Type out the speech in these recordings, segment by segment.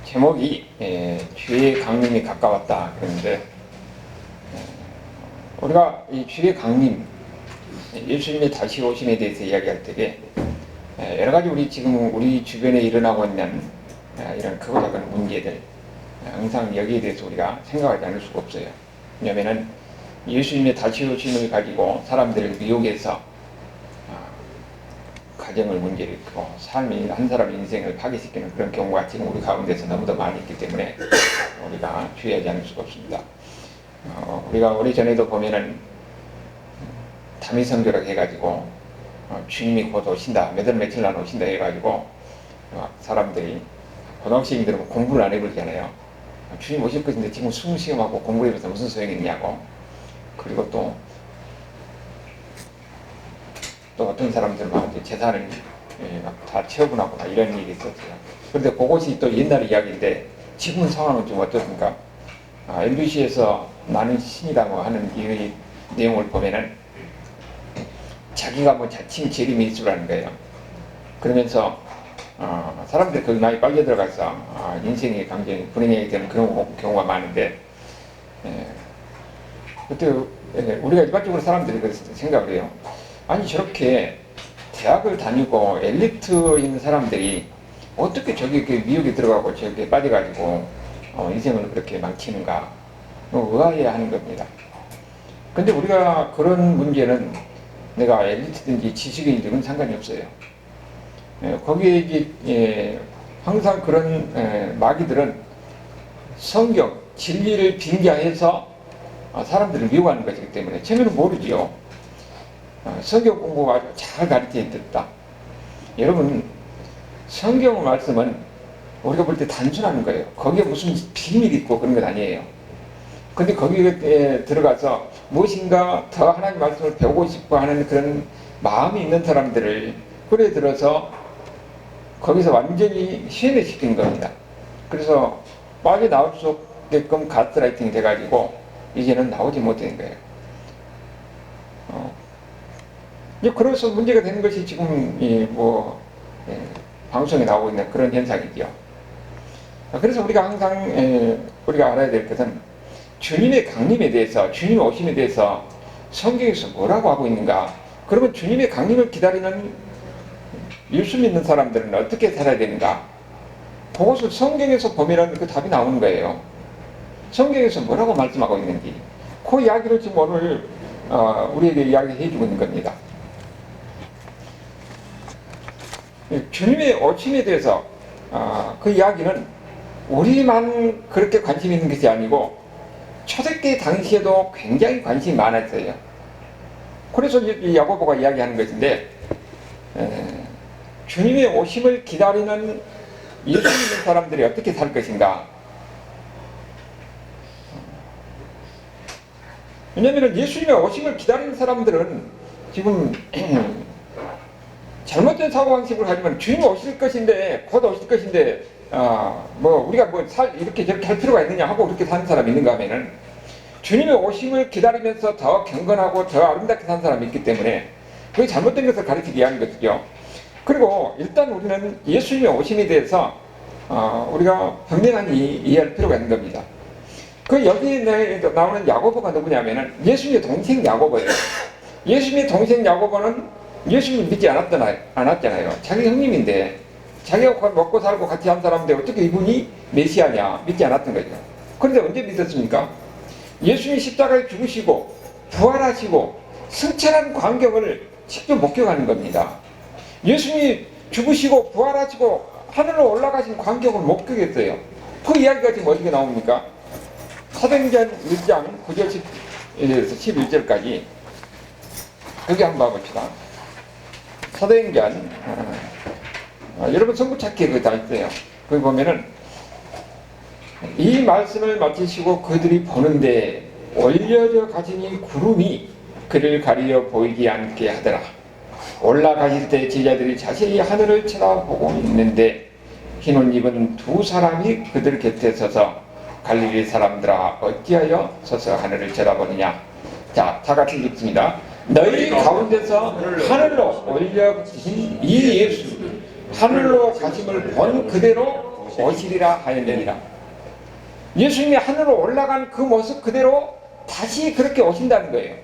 제목이 주의 강림이 가까웠다 그러는데, 우리가 이 주의 강림, 예수님의 다시 오심에 대해서 이야기할 때에 여러 가지 우리 주변에 일어나고 있는 이런 크고 작은 문제들, 항상 여기에 대해서 우리가 생각하지 않을 수가 없어요. 왜냐하면 예수님의 다시 오심을 가지고 사람들을 미혹해서 가정을 문제일으키고 삶이 한 사람의 인생을 파괴시키는 그런 경우가 지금 우리 가운데서 너무도 많이 있기 때문에 우리가 주의하지 않을 수가 없습니다. 우리가 오래전에도 보면은 다미성교라고 해가지고 주님이 곧 오신다, 몇 월 며칠 날 오신다 해가지고 사람들이 고등학생들은 공부를 안 해버리잖아요. 주님 오실 것인데 지금 수능시험하고 공부해서 무슨 소용이 있냐고. 그리고 또 어떤 사람들은 막 재산을 다 처분하고 이런 일이 있었어요. 그런데 그것이 또 옛날 이야기인데 지금 상황은 좀 어떻습니까? MBC에서 나는 신이다 뭐 하는 이 내용을 보면은 자기가 뭐 자칭 재림예수라는 거예요. 그러면서 사람들이 거기 많이 빨려 들어가서 인생의 감정이 불행하게 되는 그런 경우가 많은데, 그때 우리가 일반적으로 사람들이 그렇게 생각을 해요. 아니 저렇게 대학을 다니고 엘리트인 사람들이 어떻게 저기 미혹에 들어가고 저렇게 빠져가지고 인생을 그렇게 망치는가, 의아해하는 겁니다. 근데 우리가 그런 문제는 내가 엘리트든지 지식인인지 그런 상관이 없어요. 거기에 이제 항상 그런 마귀들은 성경, 진리를 빙자해서 사람들을 미워하는 것이기 때문에 처음에는 모르지요. 성경 공부 아주 잘 가르쳐줬다. 여러분, 성경 말씀은 우리가 볼 때 단순한 거예요. 거기에 무슨 비밀이 있고 그런 건 아니에요. 근데 거기에 들어가서 무엇인가 더 하나님 말씀을 배우고 싶어 하는 그런 마음이 있는 사람들을 끌어 들어서 거기서 완전히 시행시키는 겁니다. 그래서 빠져나올 수 없게끔 가스라이팅이 돼가지고 이제는 나오지 못하는 거예요. 그래서 문제가 되는 것이 지금 방송에 나오고 있는 그런 현상이죠. 그래서 우리가 항상 우리가 알아야 될 것은 주님의 강림에 대해서, 주님의 오심에 대해서 성경에서 뭐라고 하고 있는가. 그러면 주님의 강림을 기다리는 예수 믿는 사람들은 어떻게 살아야 되는가. 그것을 성경에서 보면 그 답이 나오는 거예요. 성경에서 뭐라고 말씀하고 있는지 그 이야기를 지금 오늘 우리에게 이야기해 주고 있는 겁니다. 주님의 오심에 대해서 그 이야기는 우리만 그렇게 관심 있는 것이 아니고 초대교회 당시에도 굉장히 관심이 많았어요. 그래서 이 야고보가 이야기하는 것인데, 주님의 오심을 기다리는 예수 믿는 사람들이 어떻게 살 것인가. 왜냐하면 예수님의 오심을 기다리는 사람들은 지금 잘못된 사고방식으로 하지만 주님이 오실 것인데, 곧 오실 것인데, 우리가 이렇게 저렇게 할 필요가 있느냐 하고 그렇게 사는 사람이 있는가 하면은, 주님의 오심을 기다리면서 더 경건하고 더 아름답게 사는 사람이 있기 때문에 그게 잘못된 것을 가르치기 위한 것이죠. 그리고 일단 우리는 예수님의 오심에 대해서 우리가 분명히 이해할 필요가 있는 겁니다. 여기에 나오는 야고보가 누구냐면은 예수님의 동생 야고보예요. 예수님의 동생 야고보는 예수님을 믿지 않았잖아요. 자기 형님인데, 자기가 먹고 살고 같이 한 사람인데 어떻게 이분이 메시아냐, 믿지 않았던 거죠. 그런데 언제 믿었습니까? 예수님이 십자가에 죽으시고 부활하시고 승천한 광경을 직접 목격하는 겁니다. 예수님이 죽으시고 부활하시고 하늘로 올라가신 광경을 목격했어요. 그 이야기가 지금 어떻게 나옵니까? 사도행전 1장 9절 11절까지 여기 한번 봐봅시다. 사도행전 여러분 성구 찾기에 그거 다 있어요. 거기 보면은 이 말씀을 마치시고 그들이 보는데 올려져 가시니 구름이 그를 가리려 보이지 않게 하더라. 올라가실 때 제자들이 자세히 하늘을 쳐다보고 있는데 흰 옷 입은 두 사람이 그들 곁에 서서 갈릴리 사람들아 어찌하여 서서 하늘을 쳐다보느냐. 자, 다 같이 읽습니다. 너희 가운데서 하늘로 올려진 이 예수, 하늘로 가심을 본 그대로 오시리라 하였느니라. 예수님이 하늘로 올라간 그 모습 그대로 다시 그렇게 오신다는 거예요.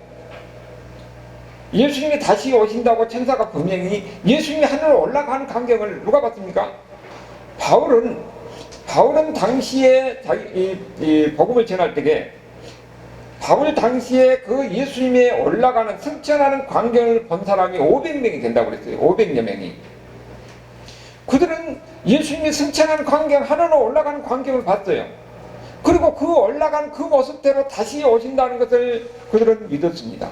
예수님이 다시 오신다고 천사가 분명히 예수님이 하늘로 올라가는 광경을 누가 봤습니까? 바울은 당시에 이 복음을 전할 때에 바울 당시에 그 예수님의 올라가는 승천하는 광경을 본 사람이 500명이 된다고 그랬어요. 500여 명이. 그들은 예수님이 승천하는 광경, 하늘로 올라가는 광경을 봤어요. 그리고 그 올라간 그 모습대로 다시 오신다는 것을 그들은 믿었습니다.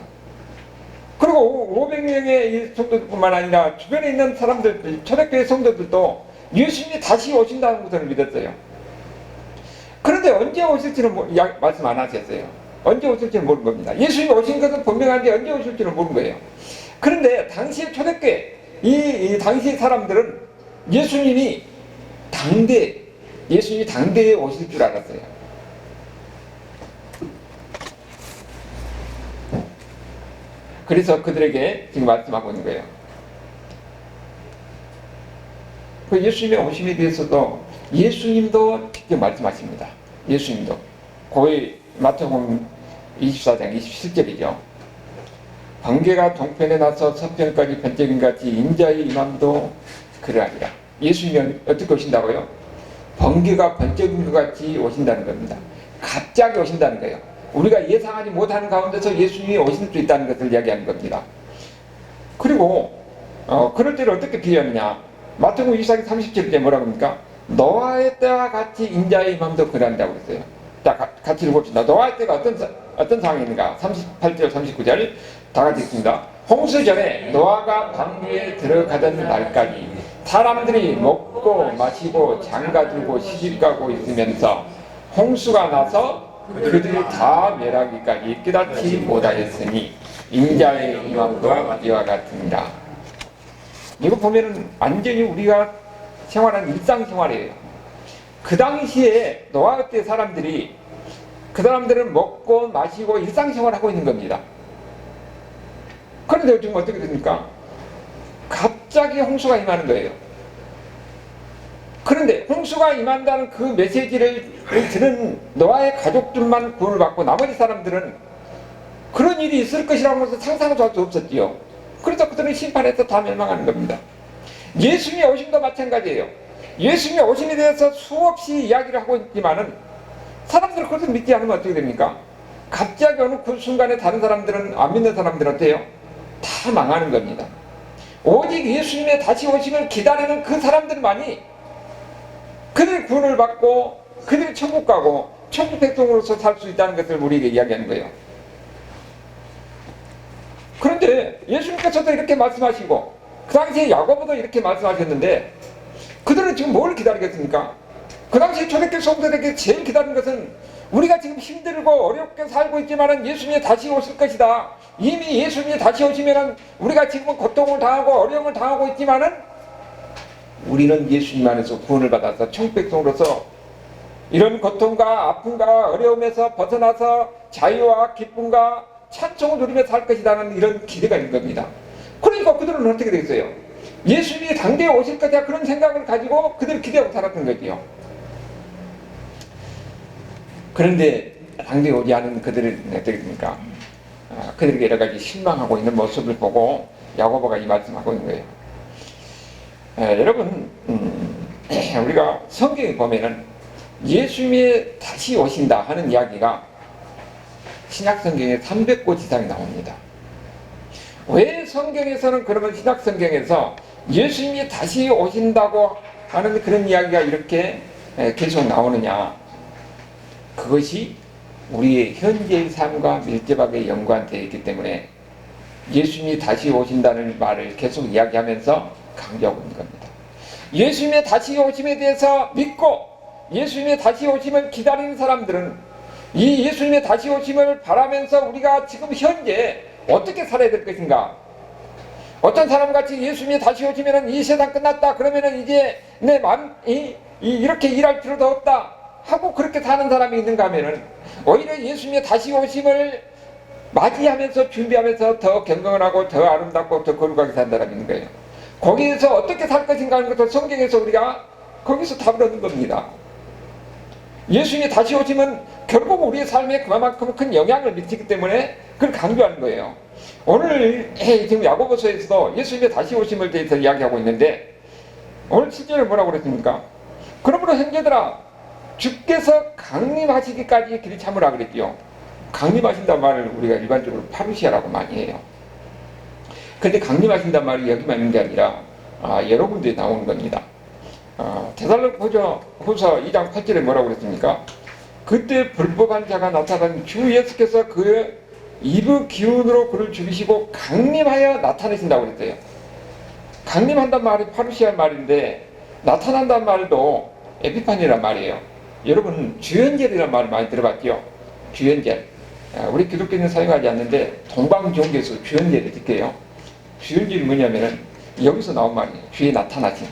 그리고 500명의 성도들뿐만 아니라 주변에 있는 사람들, 초대교회 성도들도 예수님이 다시 오신다는 것을 믿었어요. 그런데 언제 오실지는 말씀 안 하셨어요. 언제 오실지는 모르는 겁니다. 예수님이 오신 것은 분명한데 언제 오실지는 모르는 거예요. 그런데 당시의 초대교회, 이 당시 사람들은 예수님이 당대에 오실 줄 알았어요. 그래서 그들에게 지금 말씀하고 있는 거예요. 그 예수님의 오심에 대해서도 예수님도 직접 말씀하십니다. 예수님도. 고의 마태복음 24장 27절이죠. 번개가 동편에 나서 서편까지 번쩍인 같이 인자의 임함도 그러하리라. 예수님이 어떻게 오신다고요? 번개가 번쩍인 것 같이 오신다는 겁니다. 갑자기 오신다는 거예요. 우리가 예상하지 못하는 가운데서 예수님이 오실 수 있다는 것을 이야기하는 겁니다. 그리고 그럴 때를 어떻게 비유하느냐? 마태복음 24장 30절에 뭐라고 합니까? 노아의 때와 같이 인자의 임함도 그러한다고 그랬어요. 자, 같이 읽어봅시다. 노아의 때가 어떤 상황인가? 38절 39절 다 같이 읽습니다. 홍수전에 노아가 방주에 들어가던 날까지 사람들이 먹고 마시고 장가들고 시집가고 있으면서 홍수가 나서 그들이 다 멸하기까지 깨닫지 못하였으니 인자의 임함과 이와 같으니라. 이거 보면은 완전히 우리가 생활하는 일상생활이에요. 그 당시에 노아 때 그 사람들은 먹고 마시고 일상생활하고 있는 겁니다. 그런데 지금 어떻게 됩니까? 갑자기 홍수가 임하는 거예요. 그런데 홍수가 임한다는 그 메시지를 들은 노아의 가족들만 구원을 받고 나머지 사람들은 그런 일이 있을 것이라는 것을 상상도 할 수 없었지요. 그래서 그들은 심판에서 다 멸망하는 겁니다. 예수님이 오심도 마찬가지예요. 예수님이 오심에 대해서 수없이 이야기를 하고 있지만은 사람들은 그것을 믿지 않으면 어떻게 됩니까? 갑자기 어느 그 순간에 다른 사람들은, 안 믿는 사람들은 어때요? 다 망하는 겁니다. 오직 예수님의 다시 오심을 기다리는 그 사람들만이 그들이 구원을 받고 그들이 천국 가고 천국 백성으로서 살 수 있다는 것을 우리에게 이야기하는 거예요. 그런데 예수님께서도 이렇게 말씀하시고 그 당시에 야고보도 이렇게 말씀하셨는데 그들은 지금 뭘 기다리겠습니까? 그 당시에 초대교회 성도들에게 제일 기다리는 것은 우리가 지금 힘들고 어렵게 살고 있지만은 예수님이 다시 오실 것이다. 이미 예수님이 다시 오시면은 우리가 지금은 고통을 당하고 어려움을 당하고 있지만은 우리는 예수님 안에서 구원을 받아서 천국 백성으로서 이런 고통과 아픔과 어려움에서 벗어나서 자유와 기쁨과 찬송을 누리며 살 것이라는 이런 기대가 있는 겁니다. 그러니까 그들은 어떻게 되겠어요? 예수님이 당대에 오실 것이다 그런 생각을 가지고 그들을 기대하고 살았던 거지요. 그런데 당대에 오지 않은 그들은 어떻게 됩니까? 그들에게 여러 가지 실망하고 있는 모습을 보고 야고보가 이 말씀하고 있는 거예요. 여러분 우리가 성경에 보면은 예수님이 다시 오신다 하는 이야기가 신약성경에 300곳 이상이 나옵니다. 왜 성경에서는 그러면 신약성경에서 예수님이 다시 오신다고 하는 그런 이야기가 이렇게 계속 나오느냐? 그것이 우리의 현재의 삶과 밀접하게 연관되어 있기 때문에 예수님이 다시 오신다는 말을 계속 이야기하면서 강조하고 있는 겁니다. 예수님의 다시 오심에 대해서 믿고 예수님의 다시 오심을 기다리는 사람들은 이 예수님의 다시 오심을 바라면서 우리가 지금 현재 어떻게 살아야 될 것인가? 어떤 사람같이 예수님이 다시 오시면은 이 세상 끝났다 그러면은 이제 내 마음이 이렇게 일할 필요도 없다 하고 그렇게 사는 사람이 있는가 하면은 오히려 예수님의 다시 오심을 맞이하면서 준비하면서 더 경건을 하고 더 아름답고 더 거룩하게 사는 사람이 있는 거예요. 거기에서 어떻게 살 것인가 하는 것을 성경에서 우리가 거기서 답을 얻는 겁니다. 예수님이 다시 오시면 결국 우리의 삶에 그만큼 큰 영향을 미치기 때문에 그걸 강조하는 거예요. 오늘 지금 야고보서에서도 예수님의 다시 오심을 대해서 이야기하고 있는데 오늘 7절에 뭐라고 그랬습니까? 그러므로 형제들아 주께서 강림하시기까지 길이 참으라 그랬죠. 강림하신다는 말을 우리가 일반적으로 파루시아라고 많이 해요. 근데 강림하신다는 말이 여기만 있는 게 아니라 여러 군데에 나오는 겁니다. 데살로니가 후서 2장 8절에 뭐라고 그랬습니까? 그때 불법한 자가 나타난 주 예수께서 그의 입의 기운으로 그를 죽이시고 강림하여 나타내신다고 그랬어요. 강림한다는 말이 파루시아 말인데 나타난다는 말도 에피파니란 말이에요. 여러분 주연절이라는 말을 많이 들어봤죠? 주연절. 우리 기독교는 사용하지 않는데 동방종교에서 주연절을 지켜요. 주연절이 뭐냐면은 여기서 나온 말이에요. 주에 나타나신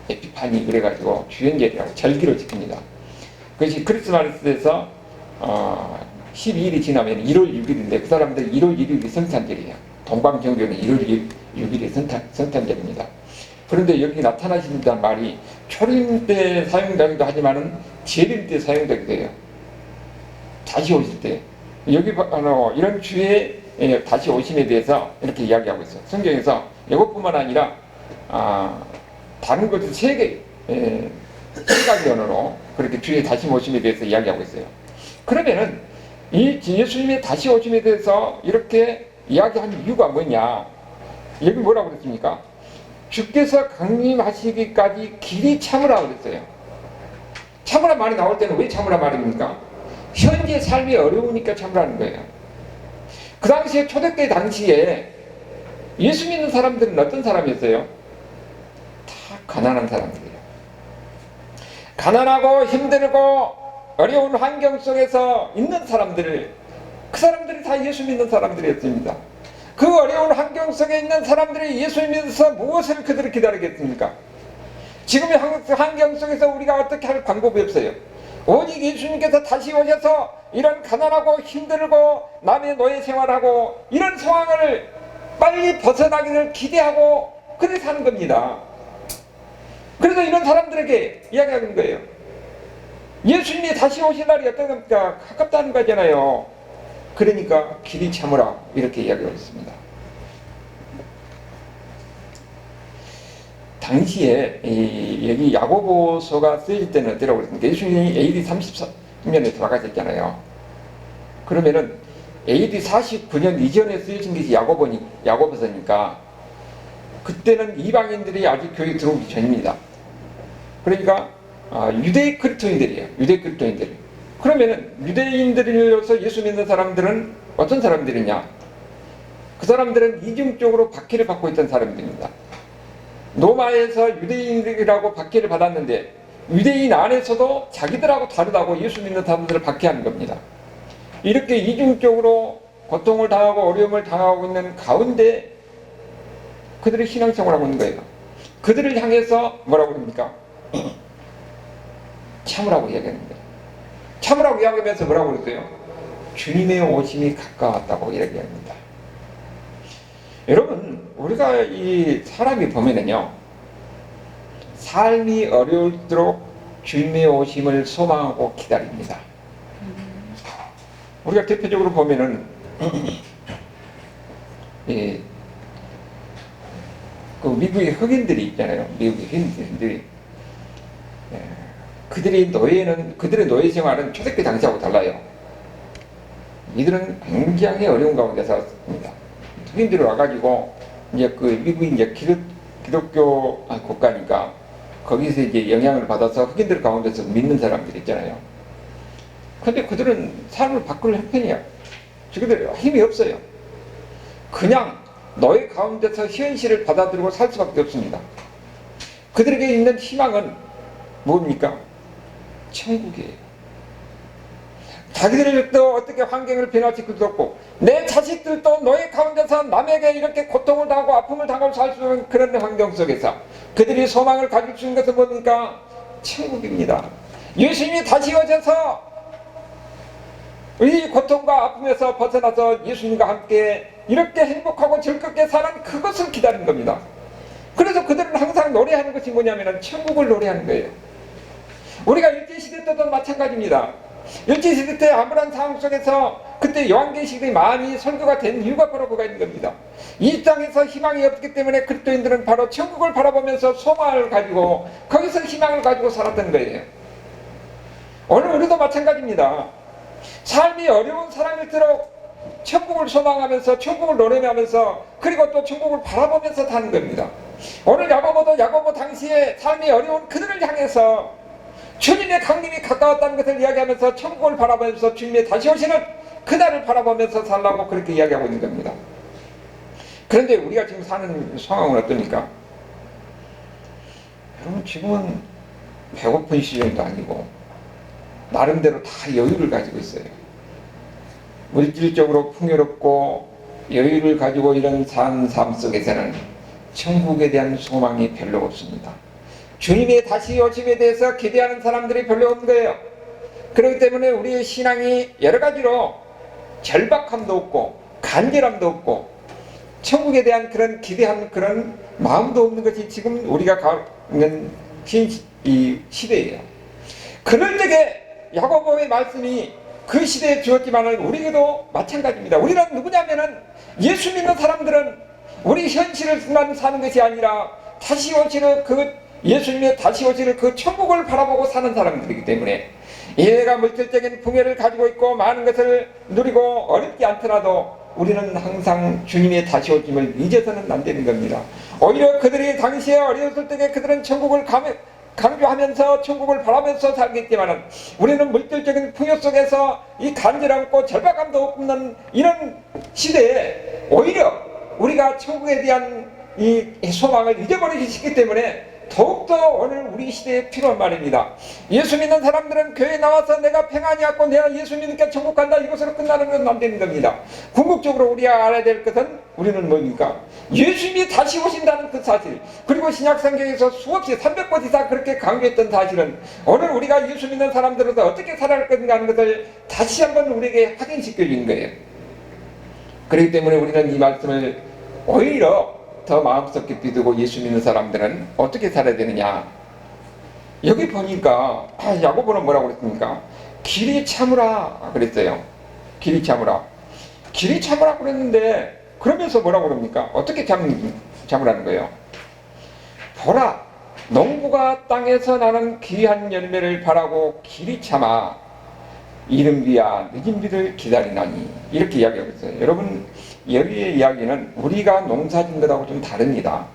에피파니 그래가지고 주연절이라고 절기를 지킵니다. 그것이 크리스마스에서 12일이 지나면 1월 6일인데 그 사람들 1월 1일이 성탄절이에요. 동방종교는 1월 6일이 성탄절입니다. 그런데 여기 나타나신다는 말이 초림 때 사용되기도 하지만은 재림 때 사용되기도 해요. 다시 오실 때. 여기 이런 주에 다시 오심에 대해서 이렇게 이야기하고 있어요. 성경에서 이것뿐만 아니라 다른 것도 세 가지 언어로 그렇게 주의 다시 오심에 대해서 이야기하고 있어요. 그러면은 이 예수님의 다시 오심에 대해서 이렇게 이야기한 이유가 뭐냐? 여기 뭐라고 그랬습니까? 주께서 강림하시기까지 길이 참으라 그랬어요. 참으라 말이 나올 때는 왜 참으라 말입니까? 현재 삶이 어려우니까 참으라는 거예요. 그 당시에 초대때 당시에 예수 믿는 사람들은 어떤 사람이었어요? 다 가난한 사람들이에요. 가난하고 힘들고 어려운 환경 속에서 있는 사람들을, 그 사람들이 다 예수 믿는 사람들이었습니다. 그 어려운 환경 속에 있는 사람들이 예수 믿어서 무엇을 그들을 기다리겠습니까? 지금의 환경 속에서 우리가 어떻게 할 방법이 없어요. 오직 예수님께서 다시 오셔서 이런 가난하고 힘들고 남의 노예 생활하고 이런 상황을 빨리 벗어나기를 기대하고 그렇게 사는 겁니다. 그래서 이런 사람들에게 이야기하는 거예요. 예수님이 다시 오실 날이 어떤 겁니까? 가깝다는 거잖아요. 그러니까 길이 참으라 이렇게 이야기하고 있습니다. 당시에 여기 야고보서가 쓰여질 때는 어디라고 그랬습니까? 예수님이 AD 33년에 돌아가셨잖아요. 그러면은 AD 49년 이전에 쓰여진 것이 야고보서니까 그때는 이방인들이 아직 교회에 들어오기 전입니다. 그러니까 유대 그리스도인들이에요. 유대 그리스도인들. 그러면은 유대인들로서 예수 믿는 사람들은 어떤 사람들이냐? 그 사람들은 이중적으로 박해를 받고 있던 사람들입니다. 로마에서 유대인들이라고 박해를 받았는데 유대인 안에서도 자기들하고 다르다고 예수 믿는 사람들을 박해하는 겁니다. 이렇게 이중적으로 고통을 당하고 어려움을 당하고 있는 가운데 그들이 신앙생활을 하고 있는 거예요. 그들을 향해서 뭐라고 합니까? 참으라고 이야기하는 거예요. 참으라고 이야기하면서 뭐라고 그랬어요? 주님의 오심이 가까웠다고 이야기합니다. 여러분, 우리가 이 사람이 보면은요, 삶이 어려울수록 주님의 오심을 소망하고 기다립니다. 우리가 대표적으로 보면은 그 미국의 흑인들이 있잖아요. 미국의 흑인들이 그들의 노예 생활은 초대교 당시하고 달라요. 이들은 굉장히 어려운 가운데 살았습니다. 흑인들이 와가지고 이제 그 미국이 이제 기독교 국가니까 거기서 이제 영향을 받아서 흑인들 가운데서 믿는 사람들이 있잖아요. 근데 그들은 삶을 바꿀 형편이야. 저희들 힘이 없어요. 그냥 노예 가운데서 현실을 받아들이고 살 수밖에 없습니다. 그들에게 있는 희망은 뭡니까? 천국이에요. 자기들도 어떻게 환경을 변화시킬 수도 없고 내 자식들도 노예 가운데서 남에게 이렇게 고통을 당하고 아픔을 당하고 살 수 있는 그런 환경 속에서 그들이 소망을 가질 수 있는 것은 뭡니까? 천국입니다. 예수님이 다시 오셔서 이 고통과 아픔에서 벗어나서 예수님과 함께 이렇게 행복하고 즐겁게 사는 그것을 기다리는 겁니다. 그래서 그들은 항상 노래하는 것이 뭐냐면 천국을 노래하는 거예요. 우리가 일제시대 때도 마찬가지입니다. 일제시대 때 암울한 상황 속에서 그때 요한계시록이 많이 설교가 된 이유가 바로 그가 있는 겁니다. 이 땅에서 희망이 없기 때문에 그리스도인들은 바로 천국을 바라보면서 소망을 가지고 거기서 희망을 가지고 살았던 거예요. 오늘 우리도 마찬가지입니다. 삶이 어려운 사람일수록 천국을 소망하면서 천국을 노래하면서 그리고 또 천국을 바라보면서 사는 겁니다. 오늘 야고보도 야고보 당시에 삶이 어려운 그들을 향해서 주님의 강림이 가까웠다는 것을 이야기하면서 천국을 바라보면서 주님의 다시 오시는 그날을 바라보면서 살라고 그렇게 이야기하고 있는 겁니다. 그런데 우리가 지금 사는 상황은 어떻습니까? 여러분, 지금은 배고픈 시절도 아니고 나름대로 다 여유를 가지고 있어요. 물질적으로 풍요롭고 여유를 가지고 이런 사는 삶 속에서는 천국에 대한 소망이 별로 없습니다. 주님의 다시 오심에 대해서 기대하는 사람들이 별로 없는 거예요. 그렇기 때문에 우리의 신앙이 여러 가지로 절박함도 없고 간절함도 없고 천국에 대한 그런 기대하는 그런 마음도 없는 것이 지금 우리가 가는 이 시대예요. 그럴 때에 야고보의 말씀이 그 시대에 주었지만은 우리에게도 마찬가지입니다. 우리는 누구냐면은 예수 믿는 사람들은 우리 현실을만 사는 것이 아니라 다시 오시는 그 예수님의 다시 오시는 그 천국을 바라보고 사는 사람들이기 때문에 얘가 물질적인 풍요를 가지고 있고 많은 것을 누리고 어렵지 않더라도 우리는 항상 주님의 다시 오심을 잊어서는 안 되는 겁니다. 오히려 그들이 당시에 어려웠을 때에 그들은 천국을 강조하면서 천국을 바라면서 살겠지만 우리는 물질적인 풍요 속에서 이 간절함고 절박감도 없는 이런 시대에 오히려 우리가 천국에 대한 이 소망을 잊어버리기 쉽기 때문에 더욱더 오늘 우리 시대에 필요한 말입니다. 예수 믿는 사람들은 교회에 나와서 내가 평안이 왔고 내가 예수 믿으니까 천국 간다 이것으로 끝나는 건 안 되는 겁니다. 궁극적으로 우리가 알아야 될 것은 우리는 뭡니까? 예수님이 다시 오신다는 그 사실, 그리고 신약성경에서 수없이 300번 이상 그렇게 강조했던 사실은 오늘 우리가 예수 믿는 사람들로서 어떻게 살아갈 것인가 하는 것을 다시 한번 우리에게 확인시켜 주는 거예요. 그렇기 때문에 우리는 이 말씀을 오히려 더 마음속 깊이 두고 예수 믿는 사람들은 어떻게 살아야 되느냐. 여기 보니까 야고보는 뭐라고 그랬습니까? 길이 참으라 그랬어요. 길이 참으라. 길이 참으라 그랬는데 그러면서 뭐라고 그럽니까? 어떻게 참으라는 거예요? 보라, 농부가 땅에서 나는 귀한 열매를 바라고 길이 참아 이른 비야 늦은 비를 기다리나니 이렇게 이야기하고 있어요. 여러분, 여기의 이야기는 우리가 농사진 것하고 좀 다릅니다.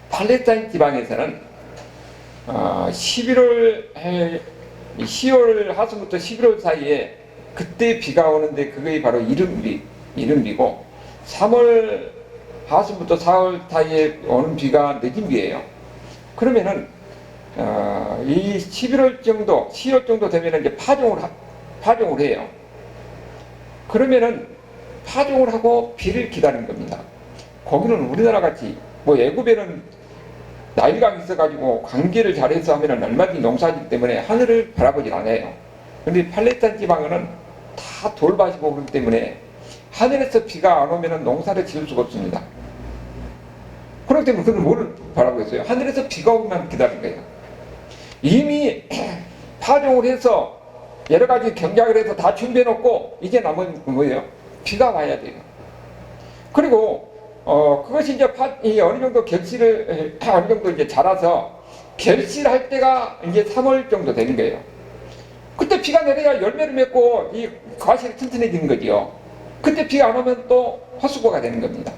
팔레스타인 지방에서는 10월 하순부터 11월 사이에 그때 비가 오는데 그게 바로 이른비고 3월 하순부터 4월 사이에 오는 비가 늦은 비예요. 그러면은 이 11월 정도, 10월 정도 되면 이제 파종을 해요. 그러면은 파종을 하고 비를 기다리는 겁니다. 거기는 우리나라 같이 뭐 애굽에는 나일강이 있어가지고 관계를 잘해서 하면은 얼마든지 농사지기 때문에 하늘을 바라보질 않아요. 그런데 팔레스타인 지방은 다 돌밭이고 그렇기 때문에 하늘에서 비가 안 오면은 농사를 지을 수가 없습니다. 그렇기 때문에 그들은 뭐를 바라고 있어요? 하늘에서 비가 오면 기다리는 거예요. 이미 파종을 해서 여러 가지 경작을 해서 다 준비해 놓고 이제 남은 뭐예요? 비가 와야 돼요. 그리고 그것이 이제 어느 정도 어느 정도 이제 자라서 결실할 때가 이제 3월 정도 되는 거예요. 그때 비가 내려야 열매를 맺고 이 과실이 튼튼해지는 거지요. 그때 비가 안 오면 또 헛수고가 되는 겁니다.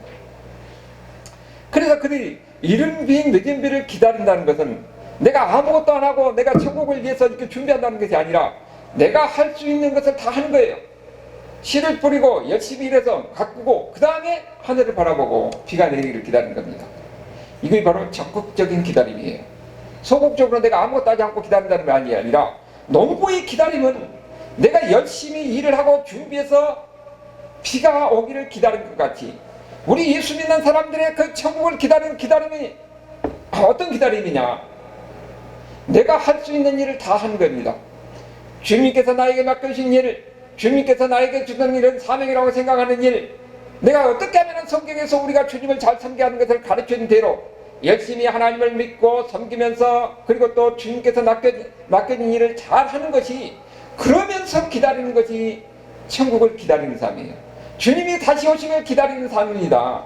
그래서 그들이 이른 비 늦은 비를 기다린다는 것은 내가 아무것도 안 하고 내가 천국을 위해서 이렇게 준비한다는 것이 아니라 내가 할 수 있는 것을 다 하는 거예요. 씨를 뿌리고 열심히 일해서 가꾸고 그 다음에 하늘을 바라보고 비가 내리기를 기다리는 겁니다. 이게 바로 적극적인 기다림이에요. 소극적으로 내가 아무것도 하지 않고 기다린다는 말이 아니라 농부의 기다림은 내가 열심히 일을 하고 준비해서 비가 오기를 기다리는 것 같이 우리 예수 믿는 사람들의 그 천국을 기다리는 기다림이 어떤 기다림이냐? 내가 할 수 있는 일을 다 하는 겁니다. 주님께서 나에게 맡겨주신 일을, 주님께서 나에게 주는 일은 사명이라고 생각하는 일, 내가 어떻게 하면 성경에서 우리가 주님을 잘 섬기하는 것을 가르쳐준 대로 열심히 하나님을 믿고 섬기면서 그리고 또 주님께서 맡겨진 일을 잘 하는 것이, 그러면서 기다리는 것이 천국을 기다리는 삶이에요. 주님이 다시 오심을 기다리는 삶입니다.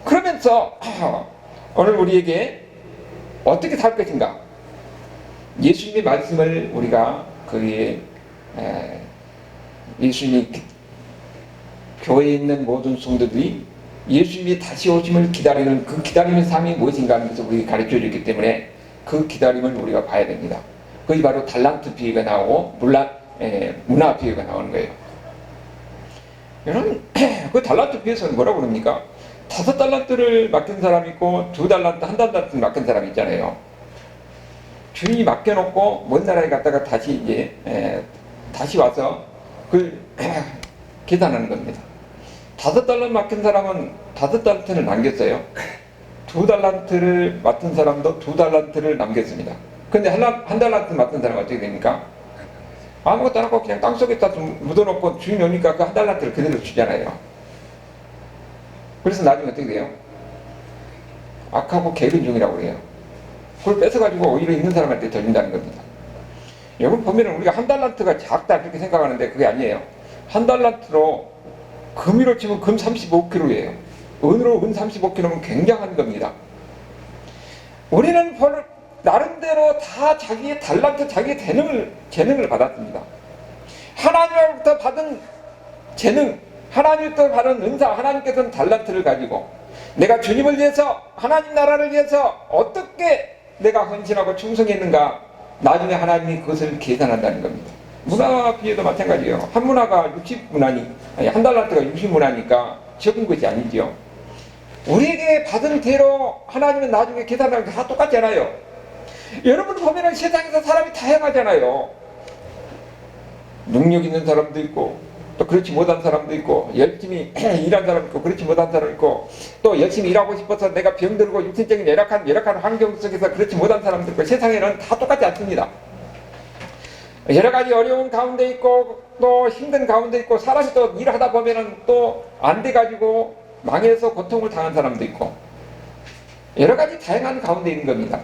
그러면서 오늘 우리에게 어떻게 살 것인가? 예수님의 말씀을 우리가 거기에 예수님이 교회에 있는 모든 성도들이 예수님이 다시 오심을 기다리는 그 기다림의 삶이 무엇인가 하는 것을 우리에게 가르쳐 줬기 때문에 그 기다림을 우리가 봐야 됩니다. 그게 바로 달란트 비유가 나오고 문화 비유가 나오는 거예요. 여러분, 그 달란트 비유에서는 뭐라고 그럽니까? 5달란트를 맡긴 사람이 있고 2달란트, 1달란트를 맡긴 사람이 있잖아요. 주인이 맡겨놓고 먼 나라에 갔다가 다시 다시 와서 그걸 계산하는 겁니다. 5달란트 맡긴 사람은 5달란트를 남겼어요. 2달란트를 맡은 사람도 2달란트를 남겼습니다. 근데 한 달란트 맡은 사람은 어떻게 됩니까? 아무것도 안 하고 그냥 땅속에다 좀 묻어놓고 주인이 오니까 그 1달란트를 그대로 주잖아요. 그래서 나중에 어떻게 돼요? 악하고 게으른 종이라고 그래요. 그걸 뺏어가지고 오히려 있는 사람한테 돌린다는 겁니다. 여러분 보면은 우리가 1달란트가 작다 그렇게 생각하는데 그게 아니에요. 1달란트로 금으로 치면 금 35kg예요. 은으로 은 35kg면 굉장한 겁니다. 우리는 나름대로 다 자기의 달란트, 자기의 재능을 받았습니다. 하나님으로부터 받은 재능, 하나님으로부터 받은 은사, 하나님께서는 달란트를 가지고 내가 주님을 위해서, 하나님 나라를 위해서 어떻게 내가 헌신하고 충성했는가, 나중에 하나님이 그것을 계산한다는 겁니다. 문화 비유도 마찬가지예요. 한 문화가 60문화니, 아니 한 달란트가 60문화니까 적은 것이 아니지요. 우리에게 받은 대로 하나님은 나중에 계산하는 게 다 똑같잖아요. 여러분 보면은 세상에서 사람이 다양하잖아요. 능력 있는 사람도 있고 또 그렇지 못한 사람도 있고, 열심히 일한 사람 있고 그렇지 못한 사람 있고, 또 열심히 일하고 싶어서 내가 병들고 육신적인 열악한 환경 속에서 그렇지 못한 사람도 있고, 세상에는 다 똑같지 않습니다. 여러 가지 어려운 가운데 있고 또 힘든 가운데 있고, 사람이 또 일하다 보면은 또 안 돼가지고 망해서 고통을 당한 사람도 있고, 여러 가지 다양한 가운데 있는 겁니다.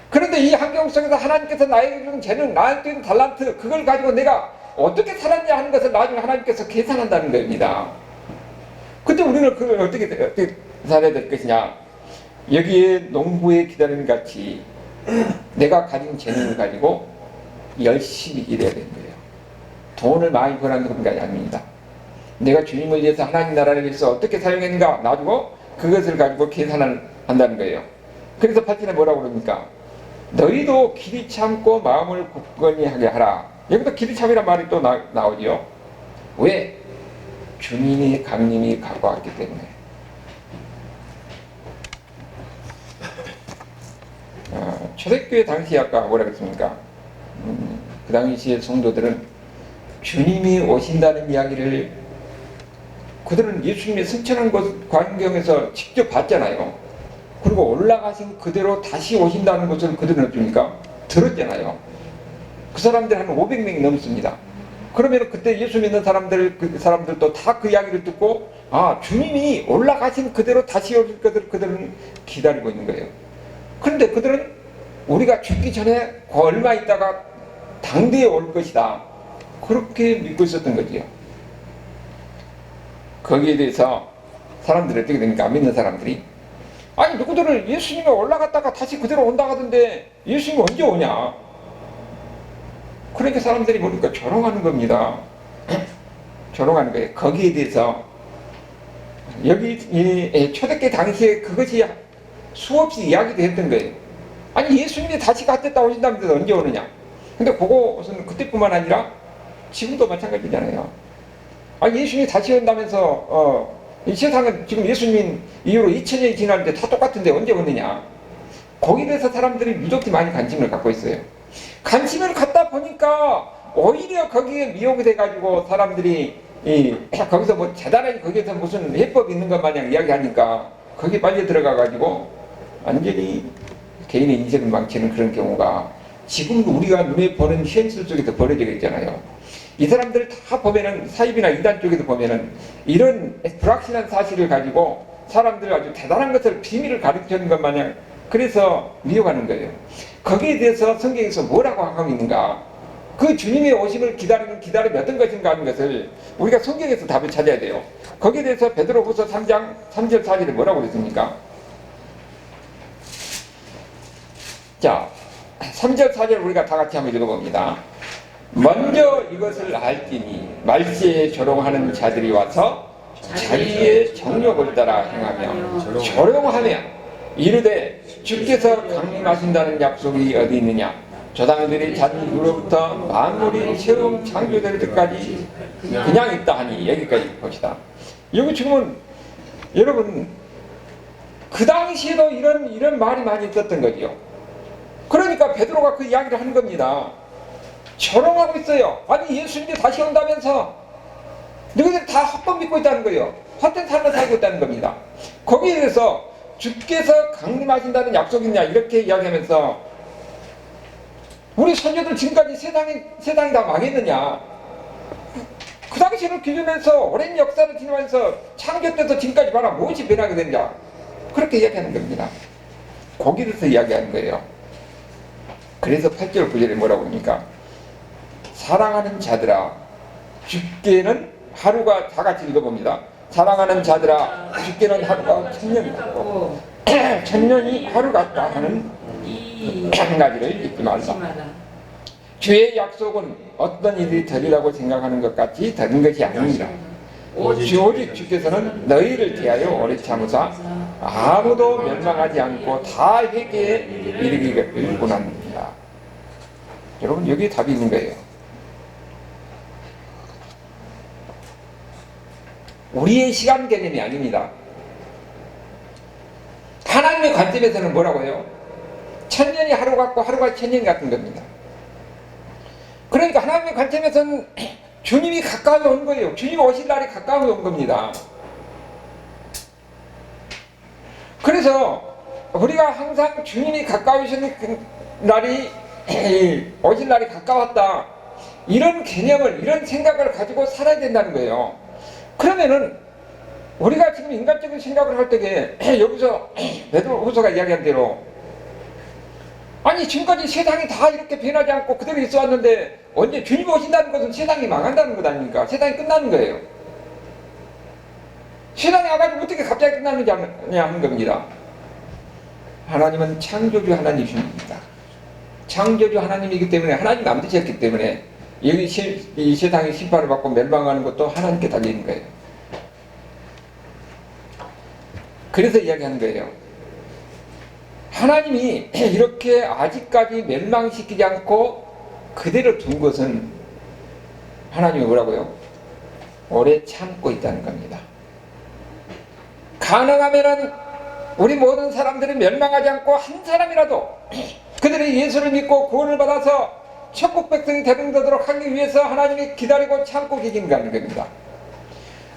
그런데 이 환경 속에서 하나님께서 나에게 준 재능, 나에게 준 달란트, 그걸 가지고 내가 어떻게 살았냐 하는 것을 나중에 하나님께서 계산한다는 겁니다. 그때 우리는 그걸 어떻게 살아야 될 것이냐? 여기에 농부의 기다림 같이 내가 가진 재능을 가지고 열심히 일해야 되는 거예요. 돈을 많이 벌는 그런 게 아닙니다. 내가 주님을 위해서, 하나님 나라를 위해서 어떻게 사용했는가 놔두고 그것을 가지고 계산한다는 거예요. 그래서 8절에 뭐라고 그럽니까? 너희도 길이 참고 마음을 굳건히 하게 하라. 여기도 길이 참이란 말이 또 나오지요. 왜? 주님이 강림이 가까웠기 때문에. 초대교회 당시 아까 뭐라 그랬습니까? 그 당시의 성도들은 주님이 오신다는 이야기를 그들은 예수님의 승천한 것 광경에서 직접 봤잖아요. 그리고 올라가신 그대로 다시 오신다는 것을 그들은 어떻습니까? 들었잖아요. 그 사람들 한 500명이 넘습니다. 그러면 그때 예수 믿는 사람들도 다 그 이야기를 듣고, 아, 주님이 올라가신 그대로 다시 오실 것을 그들은 기다리고 있는 거예요. 그런데 그들은 우리가 죽기 전에 얼마 있다가 당대에 올 것이다, 그렇게 믿고 있었던 거지요. 거기에 대해서 사람들이 어떻게 됩니까? 안 믿는 사람들이, 아니 누구들은 예수님이 올라갔다가 다시 그대로 온다 하던데 예수님이 언제 오냐? 그러니까 사람들이 보니까 조롱하는 겁니다. 조롱하는 거예요. 거기에 대해서 여기 초대교회 당시에 그것이 수없이 이야기도 했던 거예요. 아니 예수님이 다시 갔다 오신다면서 언제 오느냐? 근데 그것은 그때뿐만 아니라 지금도 마찬가지잖아요. 아니 예수님이 다시 온다면서 이 세상은 지금 예수님 이후로 2000년이 지났는데 다 똑같은데 언제 오느냐? 거기에 대해서 사람들이 무척히 많이 관심을 갖고 있어요. 관심을 갖다 보니까 오히려 거기에 미혹이 돼가지고 사람들이 거기서 뭐 대단하게 거기에서 무슨 해법이 있는 것 마냥 이야기하니까 거기에 빨리 들어가가지고 완전히 개인의 인생을 망치는 그런 경우가 지금도 우리가 눈에 보는 현실 속에서 벌어지고 있잖아요. 이 사람들 다 보면은 사입이나 이단 쪽에서 보면은 이런 불확실한 사실을 가지고 사람들 아주 대단한 것을 비밀을 가르치는 것 마냥 그래서 미워하는 거예요. 거기에 대해서 성경에서 뭐라고 하고 있는가, 그 주님의 오심을 기다리는 기다림이 어떤 것인가 하는 것을 우리가 성경에서 답을 찾아야 돼요. 거기에 대해서 베드로후서 3장 3절 4절에 뭐라고 그랬습니까? 자, 3절 4절 우리가 다 같이 한번 읽어봅니다. 먼저 이것을 알지니 말세에 조롱하는 자들이 와서 자기의 정욕을 따라 행하며 조롱하며 이르되 주께서 강림하신다는 약속이 어디 있느냐, 조상들이 자기로부터 만물이 처음 창조될 때까지 그냥 있다 하니. 여기까지 봅시다. 여기 지금은 여러분 그 당시에도 이런 말이 많이 있었던 거지요. 그러니까 베드로가 그 이야기를 하는 겁니다. 조롱하고 있어요. 아니 예수님이 다시 온다면서 너희들 다 헛돈 믿고 있다는 거예요. 헛된 삶을 살고 있다는 겁니다. 거기에 대해서 주께서 강림하신다는 약속이 있냐 이렇게 이야기하면서 우리 선조들 지금까지 세상이 다 망했느냐, 그 당시를 기준해서 오랜 역사를 지나면서 창조 때부터 지금까지 봐라 무엇이 변하게 되느냐, 그렇게 이야기하는 겁니다. 거기에 대해서 이야기하는 거예요. 그래서 8절 9절에 뭐라고 합니까? 사랑하는 자들아 주께는 하루가, 다 같이 읽어봅니다. 사랑하는 자들아 주께는 하루가 천년 같고 천년이 하루 같다 하는 한 가지를 잊지 말라. 주의 약속은 어떤 일이 되리라고 생각하는 것 같이 되는 것이 아닙니다. 오직 주께서는 너희를 대하여 오래 참으사 아무도 멸망하지 않고 다 회개에 이르기를 원합니다. 여러분 여기에 답이 있는 거예요. 우리의 시간 개념이 아닙니다. 하나님의 관점에서는 뭐라고 해요? 천년이 하루 같고 하루가 천년 같은 겁니다. 그러니까 하나님의 관점에서는 주님이 가까이 온 거예요. 주님 오실 날이 가까이 온 겁니다. 그래서 우리가 항상 주님이 가까이 오시는 날이 오실 날이 가까웠다, 이런 개념을, 이런 생각을 가지고 살아야 된다는 거예요. 그러면은 우리가 지금 인간적인 생각을 할 때에 여기서 베드로후서가 이야기한 대로, 아니 지금까지 세상이 다 이렇게 변하지 않고 그대로 있어 왔는데 언제 주님이 오신다는 것은 세상이 망한다는 것 아닙니까? 세상이 끝나는 거예요. 세상이 와가지고 어떻게 갑자기 끝나느냐 하는 겁니다. 하나님은 창조주 하나님이십니다. 창조주 하나님이기 때문에, 하나님 만드셨기 때문에 여기 이 세상이 심판을 받고 멸망하는 것도 하나님께 달려있는 거예요. 그래서 이야기하는 거예요. 하나님이 이렇게 아직까지 멸망시키지 않고 그대로 둔 것은 하나님이 뭐라고요? 오래 참고 있다는 겁니다. 가능하면은 우리 모든 사람들이 멸망하지 않고 한 사람이라도 그들이 예수를 믿고 구원을 받아서 천국 백성이 되도록 하기 위해서 하나님이 기다리고 참고 계신다는 겁니다.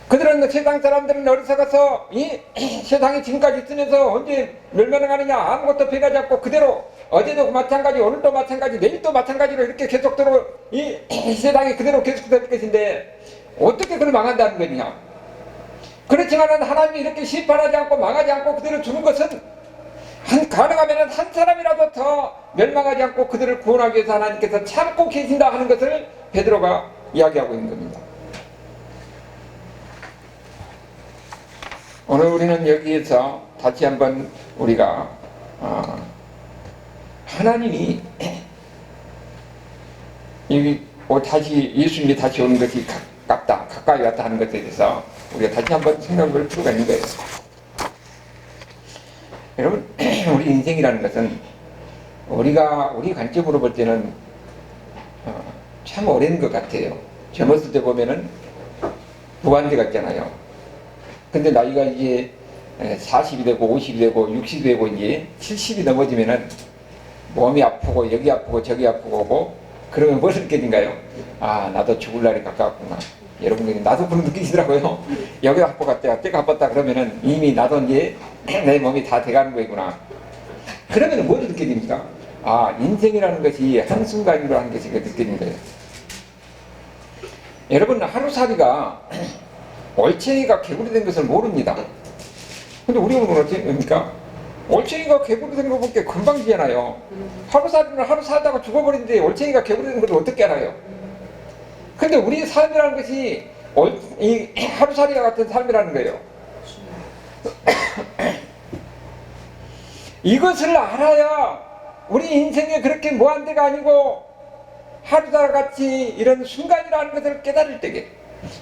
그들은 세상 사람들은 어리석어서 이 세상이 지금까지 있으면서 언제 멸망하느냐, 아무것도 변하지 않고 그대로 어제도 마찬가지, 오늘도 마찬가지, 내일도 마찬가지로 이렇게 계속대로 이 세상이 그대로 계속될 것인데 어떻게 그걸 망한다는 거냐. 그렇지만 하나님이 이렇게 심판하지 않고 망하지 않고 그대로 주는 것은 가능하면 한 사람이라도 더 멸망하지 않고 그들을 구원하기 위해서 하나님께서 참고 계신다 하는 것을 베드로가 이야기하고 있는 겁니다. 오늘 우리는 여기에서 다시 한번 우리가 하나님이 여기 다시 예수님이 다시 오는 것이 가깝다, 가까이 왔다 하는 것에 대해서 우리가 다시 한번 생각을 볼 필요가 있는 거예요. 여러분, 우리 인생이라는 것은 우리 관점으로 볼 때는 참 오랜 것 같아요. 젊었을 때 보면은 무한대 같잖아요. 근데 나이가 이제 40이 되고 50이 되고 60이 되고 이제 70이 넘어지면은 몸이 아프고 여기 아프고 저기 아프고 그러면 뭘 느끼는가요? 아, 나도 죽을 날이 가까웠구나. 여러분들이 나도 그런 느끼시더라고요. 여기가 아팠다, 때가 아팠다 그러면은 이미 나도 이제 내 몸이 다 돼가는 거구나. 그러면은 뭘 느끼십니까? 아, 인생이라는 것이 한순간이라는 것이 느끼는 거예요. 여러분, 하루살이가 올챙이가 개구리 된 것을 모릅니다. 근데 우리 오는 건 어떻습니까? 올챙이가 개구리 된 거 보니까 금방 지잖아요. 하루 살다가 죽어버리는데 올챙이가 개구리 된 걸 어떻게 알아요? 근데 우리 삶이라는 것이 이 하루살이와 같은 삶이라는 거예요. 이것을 알아야 우리 인생에 그렇게 무한 데가 아니고 하루살같이 이런 순간이라는 것을 깨달을 때에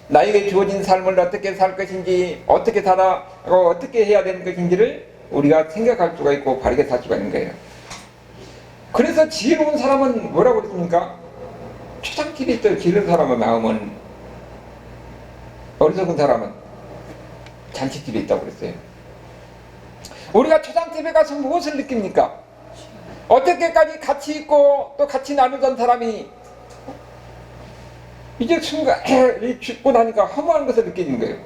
나에게 주어진 삶을 어떻게 살 것인지, 어떻게 살아가고 어떻게 해야 되는 것인지를 우리가 생각할 수가 있고 바르게 살 수가 있는 거예요. 그래서 지혜로운 사람은 뭐라고 그랬습니까? 초장집이 있어요. 지혜로운 사람의 마음은. 어리석은 사람은 잔치집에 있다고 그랬어요. 우리가 초장집에 가서 무엇을 느낍니까? 어떻게까지 같이 있고 또 같이 나누던 사람이 이제 순간 죽고 나니까 허무한 것을 느끼는 거예요.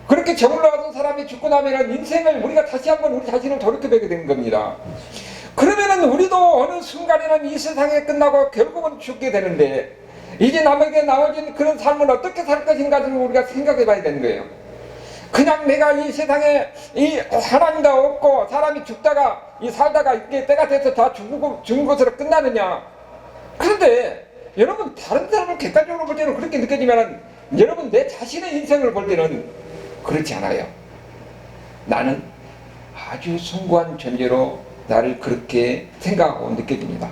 그렇게 저물러가던 사람이 죽고 나면 인생을 우리가 다시 한번 우리 자신을 돌이켜보게 되는 겁니다. 그러면은 우리도 어느 순간에는 이 세상에 끝나고 결국은 죽게 되는데 이제 남에게 나머진 그런 삶을 어떻게 살 것인가를 우리가 생각해 봐야 되는 거예요. 그냥 내가 이 세상에 이 하나님도 없고 사람이 죽다가 이 살다가 이게 때가 돼서 다 죽은 것으로 끝나느냐. 그런데 여러분 다른 사람을 객관적으로 볼 때는 그렇게 느껴지면 여러분 내 자신의 인생을 볼 때는 그렇지 않아요. 나는 아주 숭고한 존재로 나를 그렇게 생각하고 느껴집니다.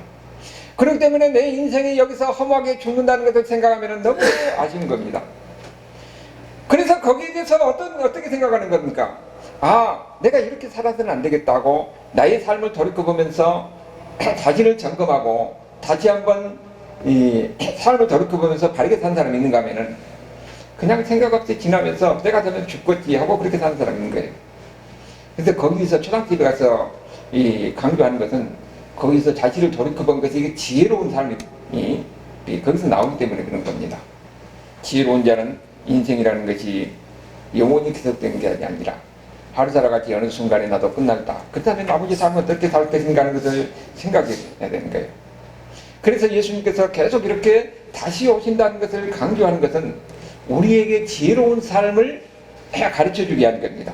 그렇기 때문에 내 인생이 여기서 허무하게 죽는다는 것을 생각하면 너무 아쉬운 겁니다. 그래서 거기에 대해서 어떻게 생각하는 겁니까? 아, 내가 이렇게 살아서는 안 되겠다고 나의 삶을 돌이켜보면서 자신을 점검하고 다시 한번 이 삶을 돌이켜보면서 바르게 산 사람이 있는가 하면은 그냥 생각 없이 지나면서 때가 되면 죽겠지 하고 그렇게 사는 사람이 있는 거예요. 그래서 거기서 초당집에 가서 이 강조하는 것은 거기서 자신을 돌이켜본 것이 이게 지혜로운 삶이 거기서 나오기 때문에 그런 겁니다. 지혜로운 자는 인생이라는 것이 영원히 계속되는 게 아니라 하루 살아같이 어느 순간에 나도 끝난다. 그 다음에 나머지 삶은 어떻게 살 것인가 하는 것을 생각해야 되는 거예요. 그래서 예수님께서 계속 이렇게 다시 오신다는 것을 강조하는 것은 우리에게 지혜로운 삶을 가르쳐주기 위한 겁니다.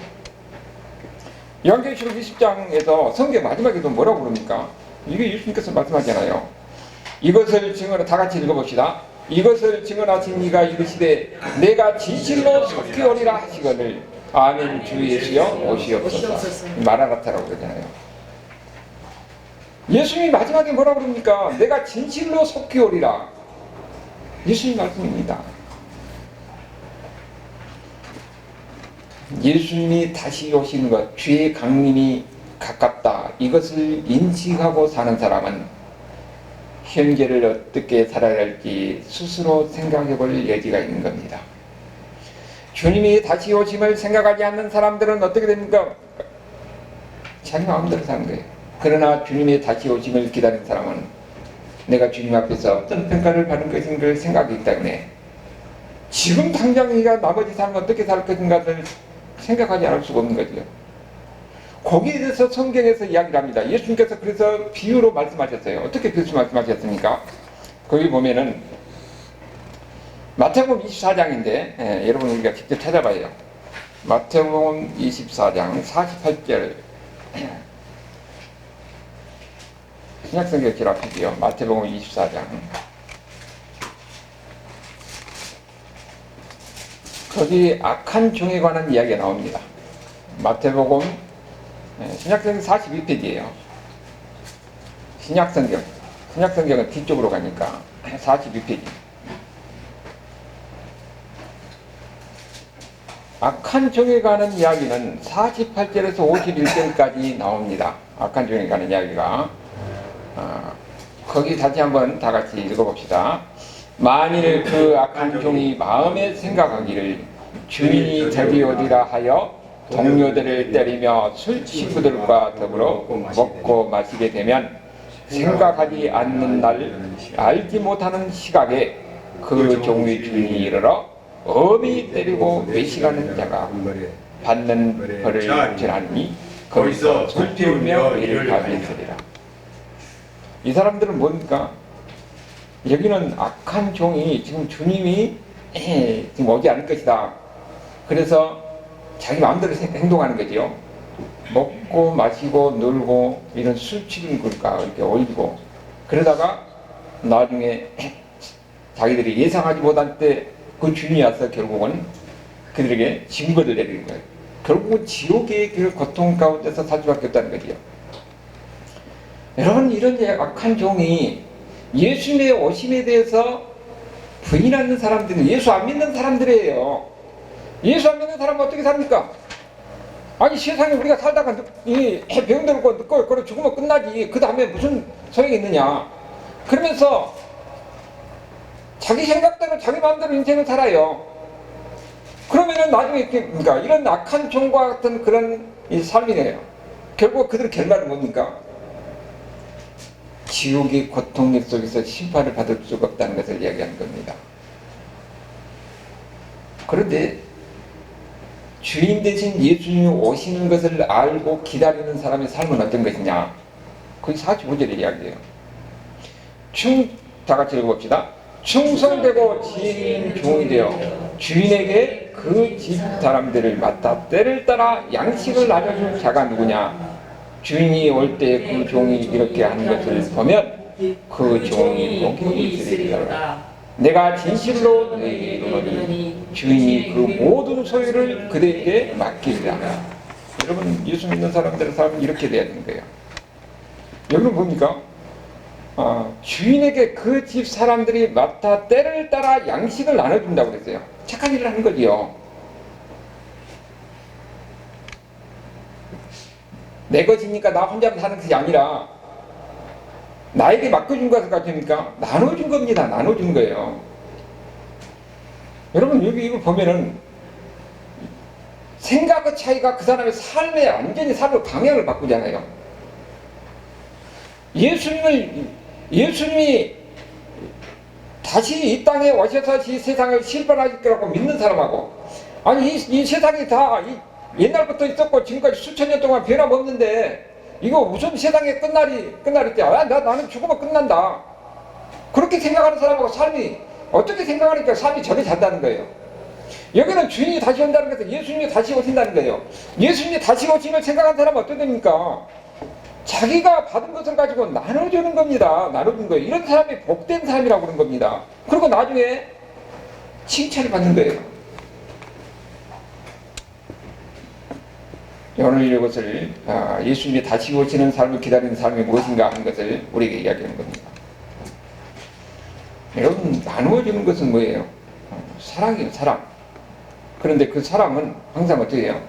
요한계시록 20장에서 성경 마지막에도 뭐라고 그럽니까? 이게 예수님께서 말씀하잖아요. 이것을 증언하, 다 같이 읽어봅시다. 이것을 증언하신 이가 이르시되 내가 진실로 속히 오리라 하시거늘 아멘 주 예수여 오시옵소서. 마라나타라고 그러잖아요. 예수님이 마지막에 뭐라고 그럽니까? 내가 진실로 속히 오리라. 예수님 말씀입니다. 예수님이 다시 오시는 것, 주의 강림이 가깝다. 이것을 인식하고 사는 사람은 현재를 어떻게 살아야 할지 스스로 생각해 볼 여지가 있는 겁니다. 주님이 다시 오심을 생각하지 않는 사람들은 어떻게 됩니까? 자기 마음대로 사는 거예요. 그러나 주님의 다시 오심을 기다리는 사람은 내가 주님 앞에서 어떤 평가를 받는 것인가를 생각하기 때문에 지금 당장 네가 나머지 삶을 어떻게 살 것인가를 생각하지 않을 수가 없는 거죠. 거기에 대해서 성경에서 이야기를 합니다. 예수님께서 그래서 비유로 말씀하셨어요. 어떻게 비유로 말씀하셨습니까? 거기 보면은 마태복음 24장인데 여러분 우리가 직접 찾아봐요. 마태복음 24장 48절 신약성경 기록하지요. 마태복음 24장 거기 악한 종에 관한 이야기가 나옵니다. 마태복음 신약성경 42페이지예요. 신약성경은 뒤쪽으로 가니까 42페이지. 악한 종에 관한 이야기는 48절에서 51절까지 나옵니다. 악한 종에 관한 이야기가 거기 다시 한번 다 같이 읽어봅시다. 만일 그 악한 종이 마음에 생각하기를 주인이 저리 오리라 하여 동료들을 때리며 술 친구들과 더불어 먹고 마시게 되면 생각하지 않는 날 알지 못하는 시각에 그 종의 주인이 이르러 엄히 때리고 외식하는 자가 받는 벌을 지나니 거기서 술 피우며 이를 가비했으리라. 이 사람들은 뭡니까? 여기는 악한 종이 지금 주님이 지금 오지 않을 것이다. 그래서 자기 마음대로 행동하는 거지요. 먹고 마시고 놀고 이런 술취금 굴까 이렇게 올리고 그러다가 나중에 자기들이 예상하지 못할 때 그 주인이 와서 결국은 그들에게 징벌을 내리는 거예요. 결국은 지옥의 그 고통 가운데서 살 수밖에 없다는 거지요. 여러분, 이런 악한 종이 예수님의 오심에 대해서 부인하는 사람들은 예수 안 믿는 사람들이에요. 예수 안 믿는 사람은 어떻게 삽니까? 아니, 세상에 우리가 살다가 이 병 들고 늙고 그래 죽으면 끝나지. 그 다음에 무슨 소용이 있느냐. 그러면서 자기 생각대로 자기 마음대로 인생을 살아요. 그러면은 나중에 그러니까 이런 악한 종과 같은 그런 이 삶이네요. 결국 그들의 결말은 뭡니까? 지옥의 고통 속에서 심판을 받을 수가 없다는 것을 이야기하는 겁니다. 그런데 주인 대신 예수님이 오시는 것을 알고 기다리는 사람의 삶은 어떤 것이냐? 그게 45절의 이야기예요. 다 같이 읽어봅시다. 충성되고 지혜인 종이 되어 주인에게 그 집 사람들을 맡아 때를 따라 양식을 나눠줄 자가 누구냐? 주인이 올 때 그 종이 이렇게 하는 것을 보면 그 종이 복이 있으리라. 내가 진실로 너희에게 이르노니 주인이 그 모든 소유를 그들에게 맡기리라. 여러분, 예수 믿는 사람들의 삶은 이렇게 돼야 되는 거예요. 여러분 뭡니까? 주인에게 그 집 사람들이 맡아 때를 따라 양식을 나눠준다고 그랬어요. 착한 일을 하는 거지요. 내 것이니까 나 혼자 사는 것이 아니라 나에게 맡겨준 것을 가지니까 나눠준 겁니다. 나눠준 거예요. 여러분, 여기 이거 보면은 생각의 차이가 그 사람의 삶에 완전히 삶의 방향을 바꾸잖아요. 예수님이 다시 이 땅에 오셔서 이 세상을 심판하실 거라고 믿는 사람하고, 아니 이 세상이 다 옛날부터 있었고 지금까지 수천 년 동안 변함없는데 이거 무슨 세상에 끝날이 때 나는 죽으면 끝난다, 그렇게 생각하는 사람하고 삶이 어떻게 생각하니까 삶이 저게 잔다는 거예요. 여기는 주인이 다시 온다는 것은 예수님이 다시 오신다는 거예요. 예수님이 다시 오시면 생각하는 사람은 어떻게 됩니까? 자기가 받은 것을 가지고 나눠주는 겁니다. 나눠주는 거예요. 이런 사람이 복된 삶이라고 그러는 겁니다. 그리고 나중에 칭찬을 받는 거예요. 오늘 이것을 예수님이 다시 오시는 삶을 기다리는 삶이 무엇인가 하는 것을 우리에게 이야기하는 겁니다. 여러분, 나누어주는 것은 뭐예요? 사랑이에요. 사랑. 그런데 그 사랑은 항상 어떻게 해요?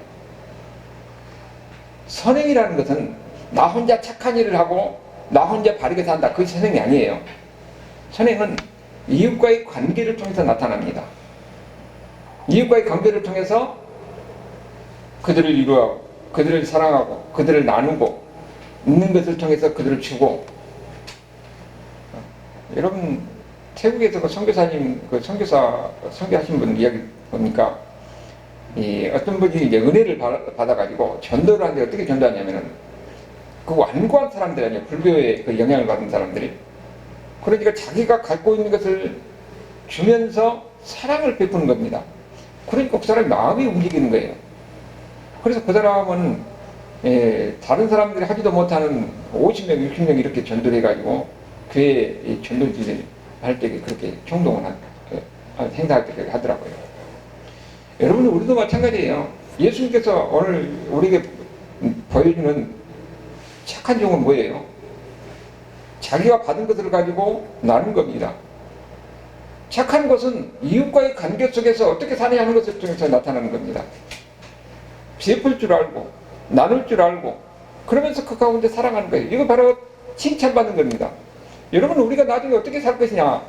선행이라는 것은 나 혼자 착한 일을 하고 나 혼자 바르게 산다, 그게 선행이 아니에요. 선행은 이웃과의 관계를 통해서 나타납니다. 이웃과의 관계를 통해서 그들을 이루어가고 그들을 사랑하고 그들을 나누고 있는 것을 통해서 그들을 주고. 여러분, 태국에서 그 선교사님, 그 선교하신 분 이야기 보니까 어떤 분이 이제 은혜를 받아가지고 전도를 하는데 어떻게 전도하냐면은 그 완고한 사람들 아니에요. 불교의 그 영향을 받은 사람들이. 그러니까 자기가 갖고 있는 것을 주면서 사랑을 베푸는 겁니다. 그러니까 그 사람이 마음이 움직이는 거예요. 그래서 그 사람은 다른 사람들이 하지도 못하는 50명, 60명 이렇게 전도를 해가지고 교회 전도지를 할 때 그렇게 총동을 행사할 때 그렇게 하더라고요. 여러분, 우리도 마찬가지예요. 예수님께서 오늘 우리에게 보여주는 착한 종은 뭐예요? 자기가 받은 것을 가지고 나눈 겁니다. 착한 것은 이웃과의 관계 속에서 어떻게 사냐 하는 것을 통해서 나타나는 겁니다. 베풀 줄 알고 나눌 줄 알고 그러면서 그 가운데 사랑하는 거예요. 이거 바로 칭찬받는 겁니다. 여러분, 우리가 나중에 어떻게 살 것이냐?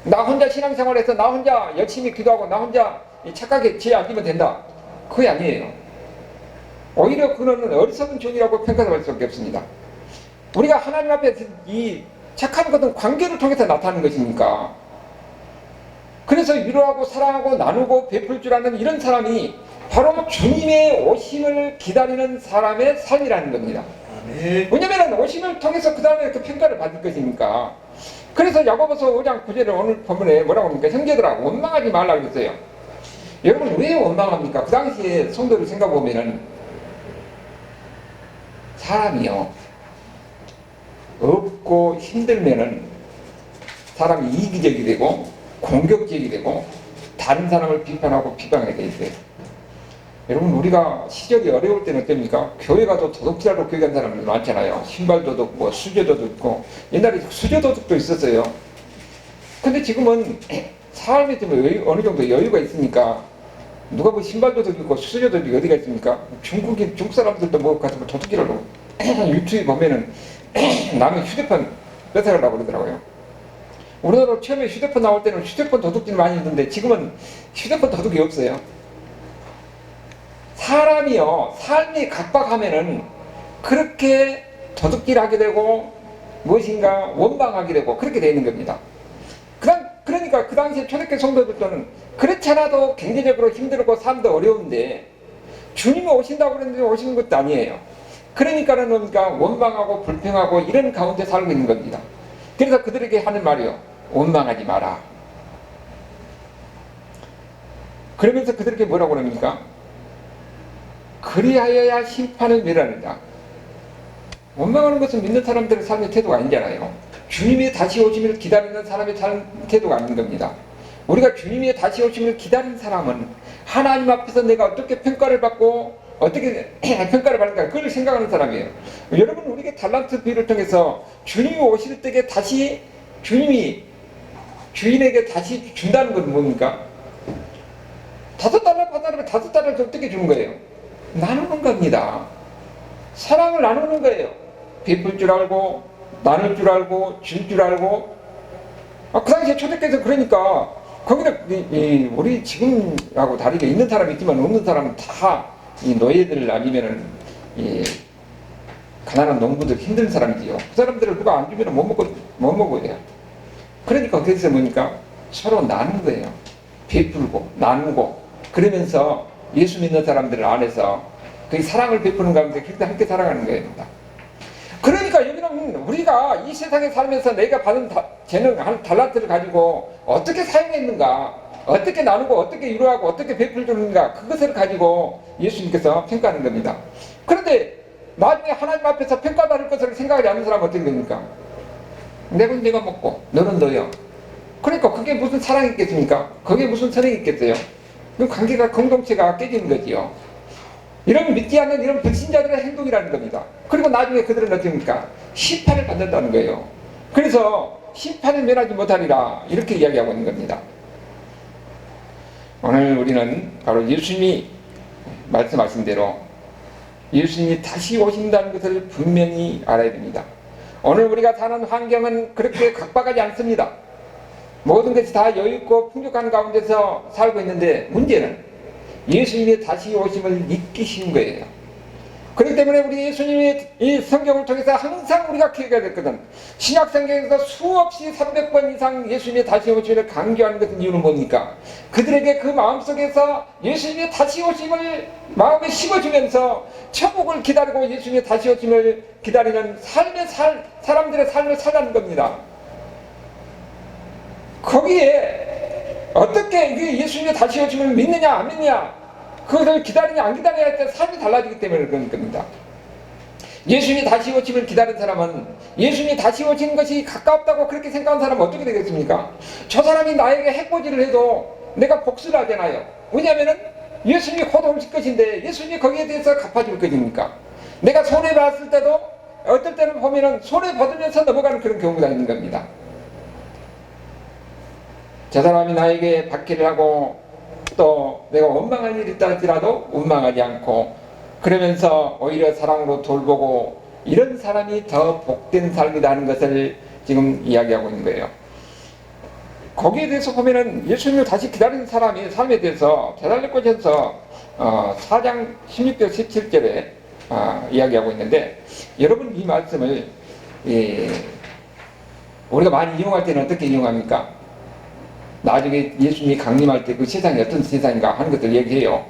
나 혼자 신앙생활해서 나 혼자 열심히 기도하고 나 혼자 착하게 지혜 안 지면 된다, 그게 아니에요. 오히려 그는 어리석은 종이라고 평가할 수밖에 없습니다. 우리가 하나님 앞에 이 착한 것은 관계를 통해서 나타나는 것이니까, 그래서 위로하고 사랑하고 나누고 베풀 줄 아는 이런 사람이 바로 주님의 오심을 기다리는 사람의 삶이라는 겁니다. 왜냐하면 오심을 통해서 그 다음에 그 평가를 받을 것이니까. 그래서 야고보서 5장 9절을 오늘 본문에 뭐라고 합니까? 형제들아, 원망하지 말라 그랬어요. 여러분 왜 원망합니까? 그 당시에 성도를 생각해보면은 사람이요 없고 힘들면은 사람이 이기적이 되고 공격적이 되고 다른 사람을 비판하고 비방하게 돼요. 여러분 우리가 시절이 어려울 때는 어떻습니까? 교회 가도 도둑질하러 교회 간 사람들 많잖아요. 신발 도둑, 뭐 수저 도둑 있고 옛날에 수저 도둑도 있었어요. 근데 지금은 삶에 좀 어느 정도 여유가 있으니까 누가 뭐 신발 도둑 있고 수저 도둑이 어디가 있습니까? 중국 사람들도 뭐 가서 뭐 도둑질하러 유튜브에 보면은 남의 휴대폰 뺏어가려고 그러더라고요. 우리나라 처음에 휴대폰 나올 때는 휴대폰 도둑질 많이 했는데 지금은 휴대폰 도둑이 없어요. 사람이요 삶이 각박하면은 그렇게 도둑질하게 되고 무엇인가 원망하게 되고 그렇게 되는 겁니다. 그러니까 그 당시에 초대교회 성도들은 그렇지 않아도 경제적으로 힘들고 삶도 어려운데 주님이 오신다고 그랬는데 오시는 것도 아니에요. 그러니까는 뭡니까? 원망하고 불평하고 이런 가운데 살고 있는 겁니다. 그래서 그들에게 하는 말이요 원망하지 마라. 그러면서 그들에게 뭐라고 그럽니까? 그리하여야 심판을 면하느니라. 원망하는 것은 믿는 사람들의 삶의 태도가 아니잖아요. 주님의 다시 오심을 기다리는 사람의 삶 태도가 아닌 겁니다. 우리가 주님의 다시 오심을 기다리는 사람은 하나님 앞에서 내가 어떻게 평가를 받고 어떻게 평가를 받을까 그걸 생각하는 사람이에요. 여러분 우리에게 달란트 비유를 통해서 주님이 오실 때에 다시 주님이 주인에게 다시 준다는 건 뭡니까? 5달러 받아라면 5달러를 어떻게 주는 거예요? 나누는 겁니다. 사랑을 나누는 거예요. 베풀 줄 알고 나눌 줄 알고 줄 줄 알고 그 당시에 초대교회에서 그러니까 거기다 우리 지금하고 다르게 있는 사람이 있지만 없는 사람은 다 이 노예들 아니면은 가난한 농부들 힘든 사람이지요. 그 사람들을 누가 안 주면 못 먹어요. 그러니까 거기서 뭐니까 서로 나눈 거예요. 베풀고 나누고 그러면서 예수 믿는 사람들 안에서 그 사랑을 베푸는 가운데 그렇게 함께 살아가는 거입니다. 그러니까 여기는 우리가 이 세상에 살면서 내가 받은 재능, 달란트를 가지고 어떻게 사용했는가, 어떻게 나누고, 어떻게 이루하고, 어떻게 베풀는가, 그것을 가지고 예수님께서 평가하는 겁니다. 그런데 나중에 하나님 앞에서 평가받을 것을 생각하지 않는 사람은 어떻게 됩니까? 내가 먹고, 너는 너요. 그러니까 그게 무슨 사랑이 있겠습니까? 그게 무슨 선행이 있겠어요? 그 관계가, 공동체가 깨지는 거지요. 이런 믿지 않는 이런 불신자들의 행동이라는 겁니다. 그리고 나중에 그들은 어떻습니까? 심판을 받는다는 거예요. 그래서 심판을 면하지 못하리라 이렇게 이야기하고 있는 겁니다. 오늘 우리는 바로 예수님이 말씀하신 대로 예수님이 다시 오신다는 것을 분명히 알아야 됩니다. 오늘 우리가 사는 환경은 그렇게 각박하지 않습니다. 모든 것이 다 여유있고 풍족한 가운데서 살고 있는데 문제는 예수님의 다시 오심을 믿기 쉬운 거예요. 그렇기 때문에 우리 예수님의 이 성경을 통해서 항상 우리가 기억해야 됐거든. 신약 성경에서 수없이 300번 이상 예수님의 다시 오심을 강조하는 것은 이유는 뭡니까? 그들에게 그 마음속에서 예수님의 다시 오심을 마음에 심어주면서 천국을 기다리고 예수님의 다시 오심을 기다리는 사람들의 삶을 살라는 겁니다. 거기에 어떻게 예수님의 다시 오심을 믿느냐 안 믿느냐 그것을 기다리냐 안 기다려야 할 때 삶이 달라지기 때문에 그런 겁니다. 예수님이 다시 오심을 기다린 사람은 예수님이 다시 오시는 것이 가깝다고 그렇게 생각하는 사람은 어떻게 되겠습니까? 저 사람이 나에게 해코지를 해도 내가 복수를 하잖아요. 왜냐하면 예수님이 곧 오실 것인데 예수님이 거기에 대해서 갚아줄 것입니까? 내가 손해받았을 때도 어떨 때는 보면은 손해받으면서 넘어가는 그런 경우가 있는 겁니다. 저 사람이 나에게 박해를 하고 또 내가 원망할 일이 있다 할지라도 원망하지 않고 그러면서 오히려 사랑으로 돌보고 이런 사람이 더 복된 삶이라는 것을 지금 이야기하고 있는 거예요. 거기에 대해서 보면은 예수님을 다시 기다리는 사람이 삶에 대해서 데살로니가전서 4장 16절 17절에 이야기하고 있는데 여러분 이 말씀을 우리가 많이 이용할 때는 어떻게 이용합니까? 나중에 예수님이 강림할 때 그 세상이 어떤 세상인가 하는 것들 얘기해요.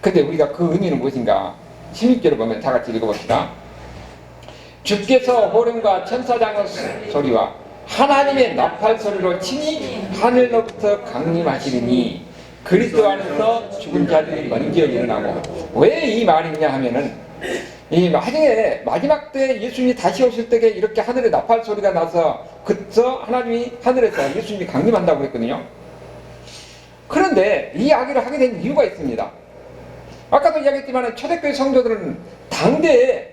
근데 우리가 그 의미는 무엇인가? 16절을 보면 다 같이 읽어봅시다. 주께서 호령과 천사장의 소리와 하나님의 나팔 소리로 친히 하늘로부터 강림하시리니 그리스도 안에서 죽은 자들이 먼저 일어나고. 왜 이 말이냐 하면은 이 나중에 마지막 때 예수님이 다시 오실 때에 이렇게 하늘에 나팔 소리가 나서 그저 하나님이 하늘에서 예수님이 강림한다고 그랬거든요. 그런데 이 이야기를 하게 된 이유가 있습니다. 아까도 이야기했지만 초대교회 성도들은 당대에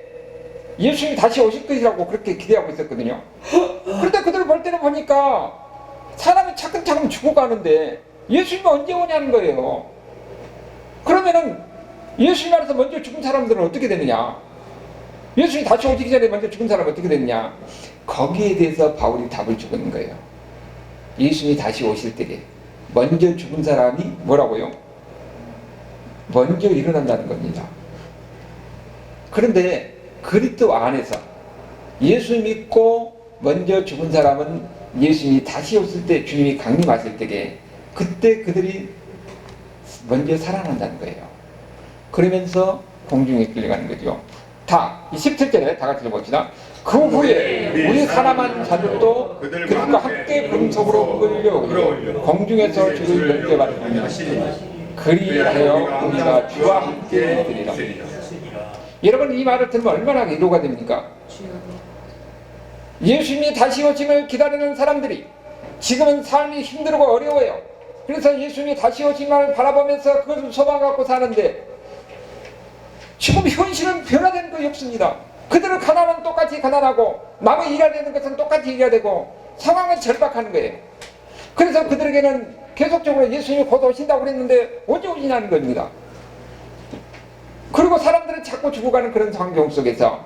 예수님이 다시 오실 것이라고 그렇게 기대하고 있었거든요. 그런데 그들을 볼 때는 보니까 사람이 차근차근 죽어가는데 예수님이 언제 오냐는 거예요. 그러면은 예수님 안에서 먼저 죽은 사람들은 어떻게 되느냐? 예수님이 다시 오시기 전에 먼저 죽은 사람은 어떻게 되느냐? 거기에 대해서 바울이 답을 주고 있는 거예요. 예수님이 다시 오실 때에 먼저 죽은 사람이 뭐라고요? 먼저 일어난다는 겁니다. 그런데 그리스도 안에서 예수 믿고 먼저 죽은 사람은 예수님이 다시 오실 때, 주님이 강림하실 때에 그때 그들이 먼저 살아난다는 거예요. 그러면서 공중에 끌려가는 거죠. 이 17절에 다 같이 읽어봅시다. 그 후에 우리 사람한 자들도 그들과 함께 금속으로 끌려오고 공중에서 주를 면제받으며 그리하여 우리가 주와 함께 있으리라. 여러분, 이 말을 들으면 얼마나 위로가 됩니까? 예수님이 다시 오심을 기다리는 사람들이 지금은 삶이 힘들고 어려워요. 그래서 예수님이 다시 오심을 바라보면서 그것을 소망하고 사는데 지금 현실은 변화되는 것이 없습니다. 그들은 가난은 똑같이 가난하고 남의 일해야 되는 것은 똑같이 일해야 되고 상황은 절박한 거예요. 그래서 그들에게는 계속적으로 예수님이 곧 오신다고 그랬는데 언제 오시냐는 겁니다. 그리고 사람들은 자꾸 죽어가는 그런 환경 속에서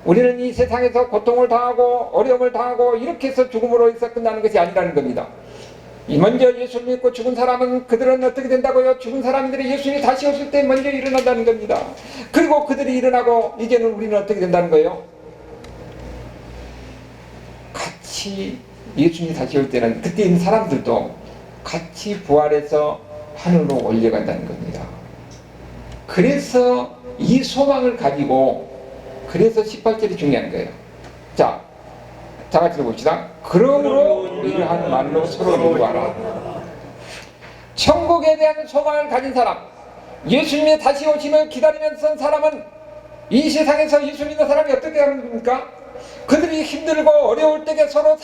우리는 이 세상에서 고통을 당하고 어려움을 당하고 이렇게 해서 죽음으로 해서 끝나는 것이 아니라는 겁니다. 먼저 예수를 믿고 죽은 사람은 그들은 어떻게 된다고요? 죽은 사람들이 예수님이 다시 오실 때 먼저 일어난다는 겁니다. 그리고 그들이 일어나고 이제는 우리는 어떻게 된다는 거예요? 같이 예수님이 다시 올 때는 그때 있는 사람들도 같이 부활해서 하늘로 올려간다는 겁니다. 그래서 이 소망을 가지고 그래서 18절이 중요한 거예요. 자, 다 같이 봅시다. 그러므로 이러한 말로 서로 위로하라. 천국에 대한 소망을 가진 사람, 예수님의 다시 오심을 기다리면서 산 사람은 이 세상에서 예수 믿는 사람이 어떻게 하는 겁니까? 그들이 힘들고 어려울 때에 서로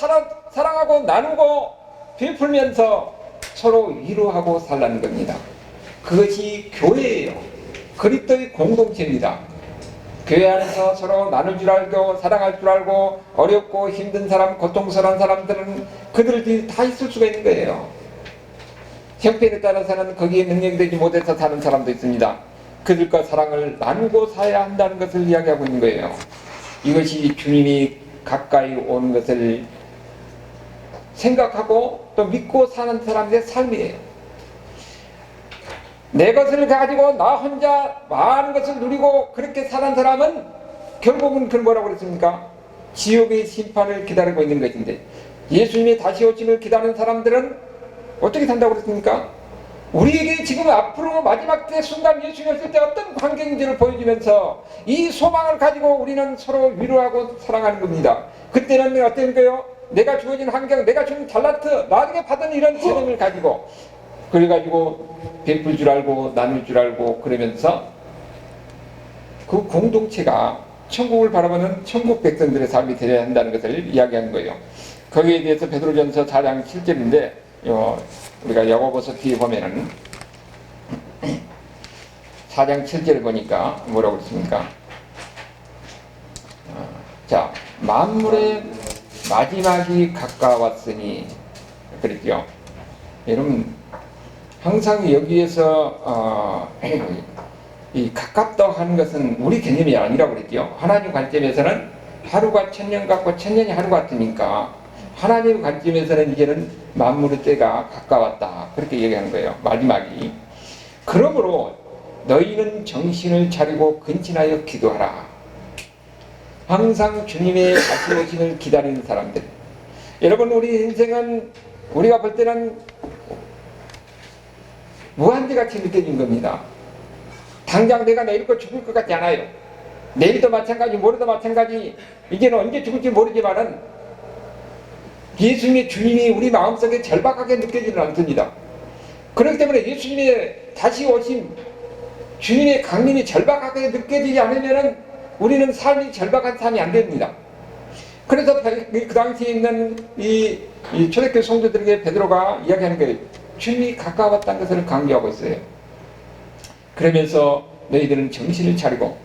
사랑하고 나누고 베풀면서 서로 위로하고 살라는 겁니다. 그것이 교회예요. 그리스도의 공동체입니다. 교회 안에서 서로 나눌 줄 알고 사랑할 줄 알고 어렵고 힘든 사람, 고통스러운 사람들은 그들이 다 있을 수가 있는 거예요. 형편에 따라서는 거기에 능력이 되지 못해서 사는 사람도 있습니다. 그들과 사랑을 나누고 살아야 한다는 것을 이야기하고 있는 거예요. 이것이 주님이 가까이 오는 것을 생각하고 또 믿고 사는 사람들의 삶이에요. 내 것을 가지고 나 혼자 많은 것을 누리고 그렇게 사는 사람은 결국은 그걸 뭐라고 그랬습니까? 지옥의 심판을 기다리고 있는 것인데, 예수님의 다시 오심을 기다리는 사람들은 어떻게 산다고 그랬습니까? 우리에게 지금 앞으로 마지막 때 순간 예수님이 오실 때 어떤 광경인지를 보여주면서 이 소망을 가지고 우리는 서로 위로하고 사랑하는 겁니다. 그때는 어떤 거요? 내가 주어진 환경, 내가 주는 달란트, 나중에 받은 이런 재능을 가지고 그래가지고 베풀 줄 알고 나눌 줄 알고 그러면서 그 공동체가 천국을 바라보는 천국 백성들의 삶이 되어야 한다는 것을 이야기하는 거예요. 거기에 대해서 베드로전서 4장 7절인데 우리가 야고보서 뒤에 보면은 4장 7절을 보니까 뭐라고 그랬습니까? 자, 만물의 마지막이 가까웠으니 그랬죠. 여러분 항상 여기에서 이 가깝다고 하는 것은 우리 개념이 아니라고 그랬죠. 하나님 관점에서는 하루가 천년 같고 천년이 하루 같으니까 하나님 관점에서는 이제는 만물의 때가 가까웠다 그렇게 얘기하는 거예요. 마지막이. 그러므로 너희는 정신을 차리고 근신하여 기도하라. 항상 주님의 다시 오심을 기다리는 사람들. 여러분, 우리 인생은 우리가 볼 때는 무한대같이 느껴진 겁니다. 당장 내가 내일 거 죽을 것 같지 않아요. 내일도 마찬가지, 모레도 마찬가지. 이제는 언제 죽을지 모르지만은 예수님의 주님이 우리 마음속에 절박하게 느껴지는 않습니다. 그렇기 때문에 예수님의 다시 오심, 주님의 강림이 절박하게 느껴지지 않으면 우리는 삶이 절박한 삶이 안 됩니다. 그래서 그 당시에 있는 이 초대교회 성도들에게 베드로가 이야기하는 게 주님이 가까웠다는 것을 강조하고 있어요. 그러면서 너희들은 정신을 차리고,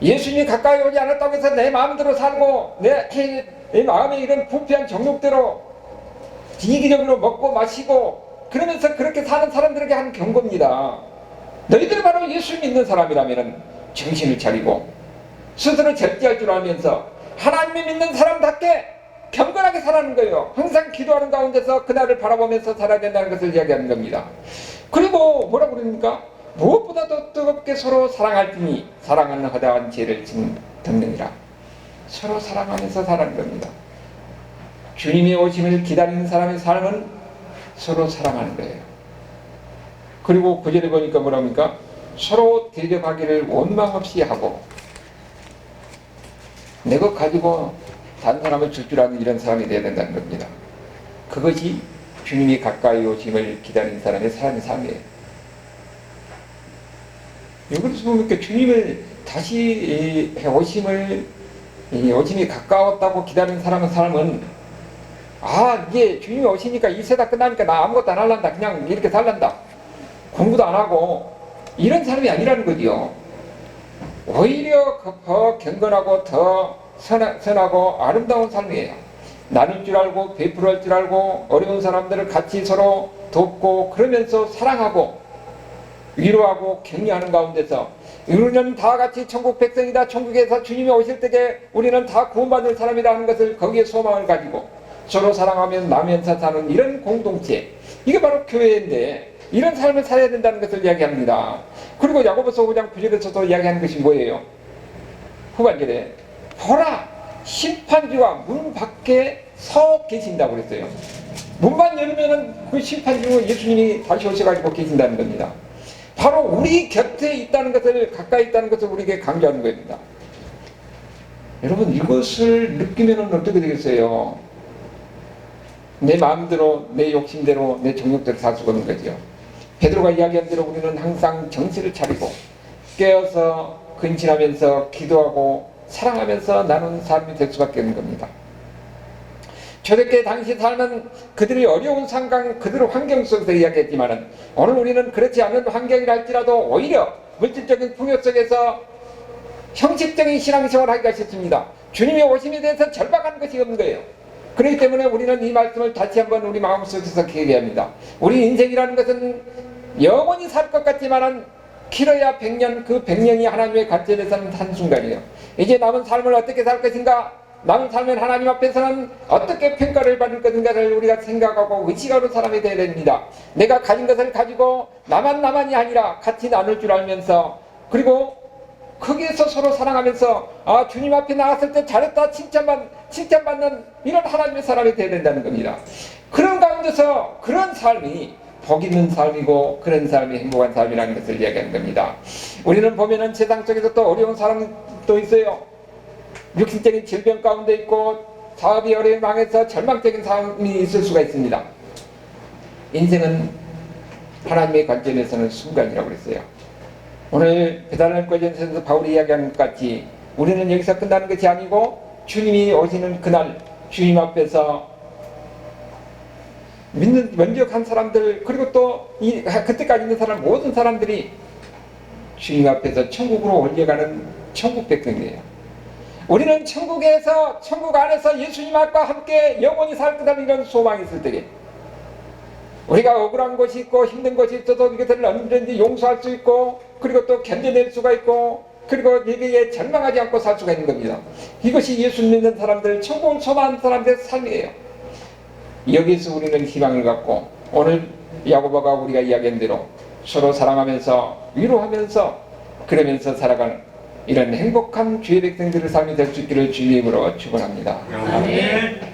예수님이 가까이 오지 않았다고 해서 내 마음대로 살고 내 마음에 이런 부패한 정욕대로 이기적으로 먹고 마시고 그러면서 그렇게 사는 사람들에게 하는 경고입니다. 너희들은 바로 예수 믿는 사람이라면 정신을 차리고 스스로 절제할 줄 알면서 하나님을 믿는 사람답게 경건하게 살아가는 거예요. 항상 기도하는 가운데서 그날을 바라보면서 살아야 된다는 것을 이야기하는 겁니다. 그리고 뭐라고 그럽니까? 무엇보다도 뜨겁게 서로 사랑할지니 사랑하는 허다한 죄를 덮느니라. 서로 사랑하면서 살아가는 겁니다. 주님의 오심을 기다리는 사람의 삶은 서로 사랑하는 거예요. 그리고 9절에 보니까 뭐랍니까? 서로 대접하기를 원망 없이 하고, 내 것 가지고 다른 사람을 줄 줄 아는 이런 사람이 되어야 된다는 겁니다. 그것이 주님이 가까이 오심을 기다리는 사람의 삶이에요. 여기서 보니까 주님을 다시 오심이 가까웠다고 기다리는 사람의 삶은, 이게 주님이 오시니까 이 세상 끝나니까 나 아무것도 안 할란다, 그냥 이렇게 살란다, 공부도 안 하고, 이런 사람이 아니라는 거지요. 오히려 더 경건하고 더 선하고 아름다운 삶이에요. 나눌 줄 알고 베풀을 줄 알고 어려운 사람들을 같이 서로 돕고 그러면서 사랑하고 위로하고 격려하는 가운데서 우리는 다 같이 천국 백성이다, 천국에서 주님이 오실 때에 우리는 다 구원받을 사람이다 하는 것을 거기에 소망을 가지고 서로 사랑하면 나면서 사는 이런 공동체, 이게 바로 교회인데 이런 삶을 살아야 된다는 것을 이야기합니다. 그리고 야고보서 5장 9절에서도 이야기하는 것이 뭐예요? 후반절에 보라, 심판주가 문 밖에 서 계신다고 그랬어요. 문만 열면은 그 심판주는 예수님이 다시 오셔가지고 계신다는 겁니다. 바로 우리 곁에 있다는 것을, 가까이 있다는 것을 우리에게 강조하는 겁니다. 여러분, 이것을 느끼면 어떻게 되겠어요? 내 마음대로, 내 욕심대로, 내 정욕대로 살 수가 없는 거죠. 베드로가 이야기한 대로 우리는 항상 정신을 차리고 깨어서 근신하면서 기도하고 사랑하면서 나누는 삶이 될 수밖에 없는 겁니다. 초대교회 당시 삶은 그들이 어려운 상황, 그들의 환경 속에서 이야기했지만 오늘 우리는 그렇지 않은 환경이라 할지라도 오히려 물질적인 풍요 속에서 형식적인 신앙생활을 하기가 쉽습니다. 주님의 오심에 대해서 절박한 것이 없는 거예요. 그렇기 때문에 우리는 이 말씀을 다시 한번 우리 마음속에서 기억해야 합니다. 우리 인생이라는 것은 영원히 살 것 같지만 길어야 100년, 그 100년이 하나님의 관점에서는 한순간이에요. 이제 남은 삶을 어떻게 살 것인가, 남은 삶을 하나님 앞에서는 어떻게 평가를 받을 것인가를 우리가 생각하고 의식하는 사람이 되어야 됩니다. 내가 가진 것을 가지고 나만이 아니라 같이 나눌 줄 알면서, 그리고 거기에서 서로 사랑하면서 주님 앞에 나갔을 때 잘했다 칭찬받는 이런 하나님의 사람이 되어야 된다는 겁니다. 그런 가운데서 그런 삶이 복 있는 삶이고 그런 삶이 행복한 삶이라는 것을 이야기하는 겁니다. 우리는 보면은 세상 속에서 또 어려운 사람도 있어요. 육신적인 질병 가운데 있고 사업이 어려운 망해서 절망적인 삶이 있을 수가 있습니다. 인생은 하나님의 관점에서는 순간이라고 그랬어요. 오늘 베드로전서에서 바울이 이야기한 것 같이 우리는 여기서 끝나는 것이 아니고 주님이 오시는 그날 주님 앞에서 믿는 면역한 사람들, 그리고 또 그때까지 있는 사람 모든 사람들이 주님 앞에서 천국으로 올려가는 천국 백성이에요. 우리는 천국에서, 천국 안에서 예수님과 함께 영원히 살 거라는 이런 소망이 있을 때에 우리가 억울한 것이 있고 힘든 것이 있어도 이것을 언제든지 용서할 수 있고, 그리고 또 견뎌낼 수가 있고, 그리고 여기에 절망하지 않고 살 수가 있는 겁니다. 이것이 예수 믿는 사람들, 천국을 소망하는 사람들의 삶이에요. 여기서 우리는 희망을 갖고 오늘 야고보가 우리가 이야기한 대로 서로 사랑하면서 위로하면서 그러면서 살아가는 이런 행복한 주의 백성들의 삶이 될 수 있기를 주의 이름으로 축원합니다. 아멘.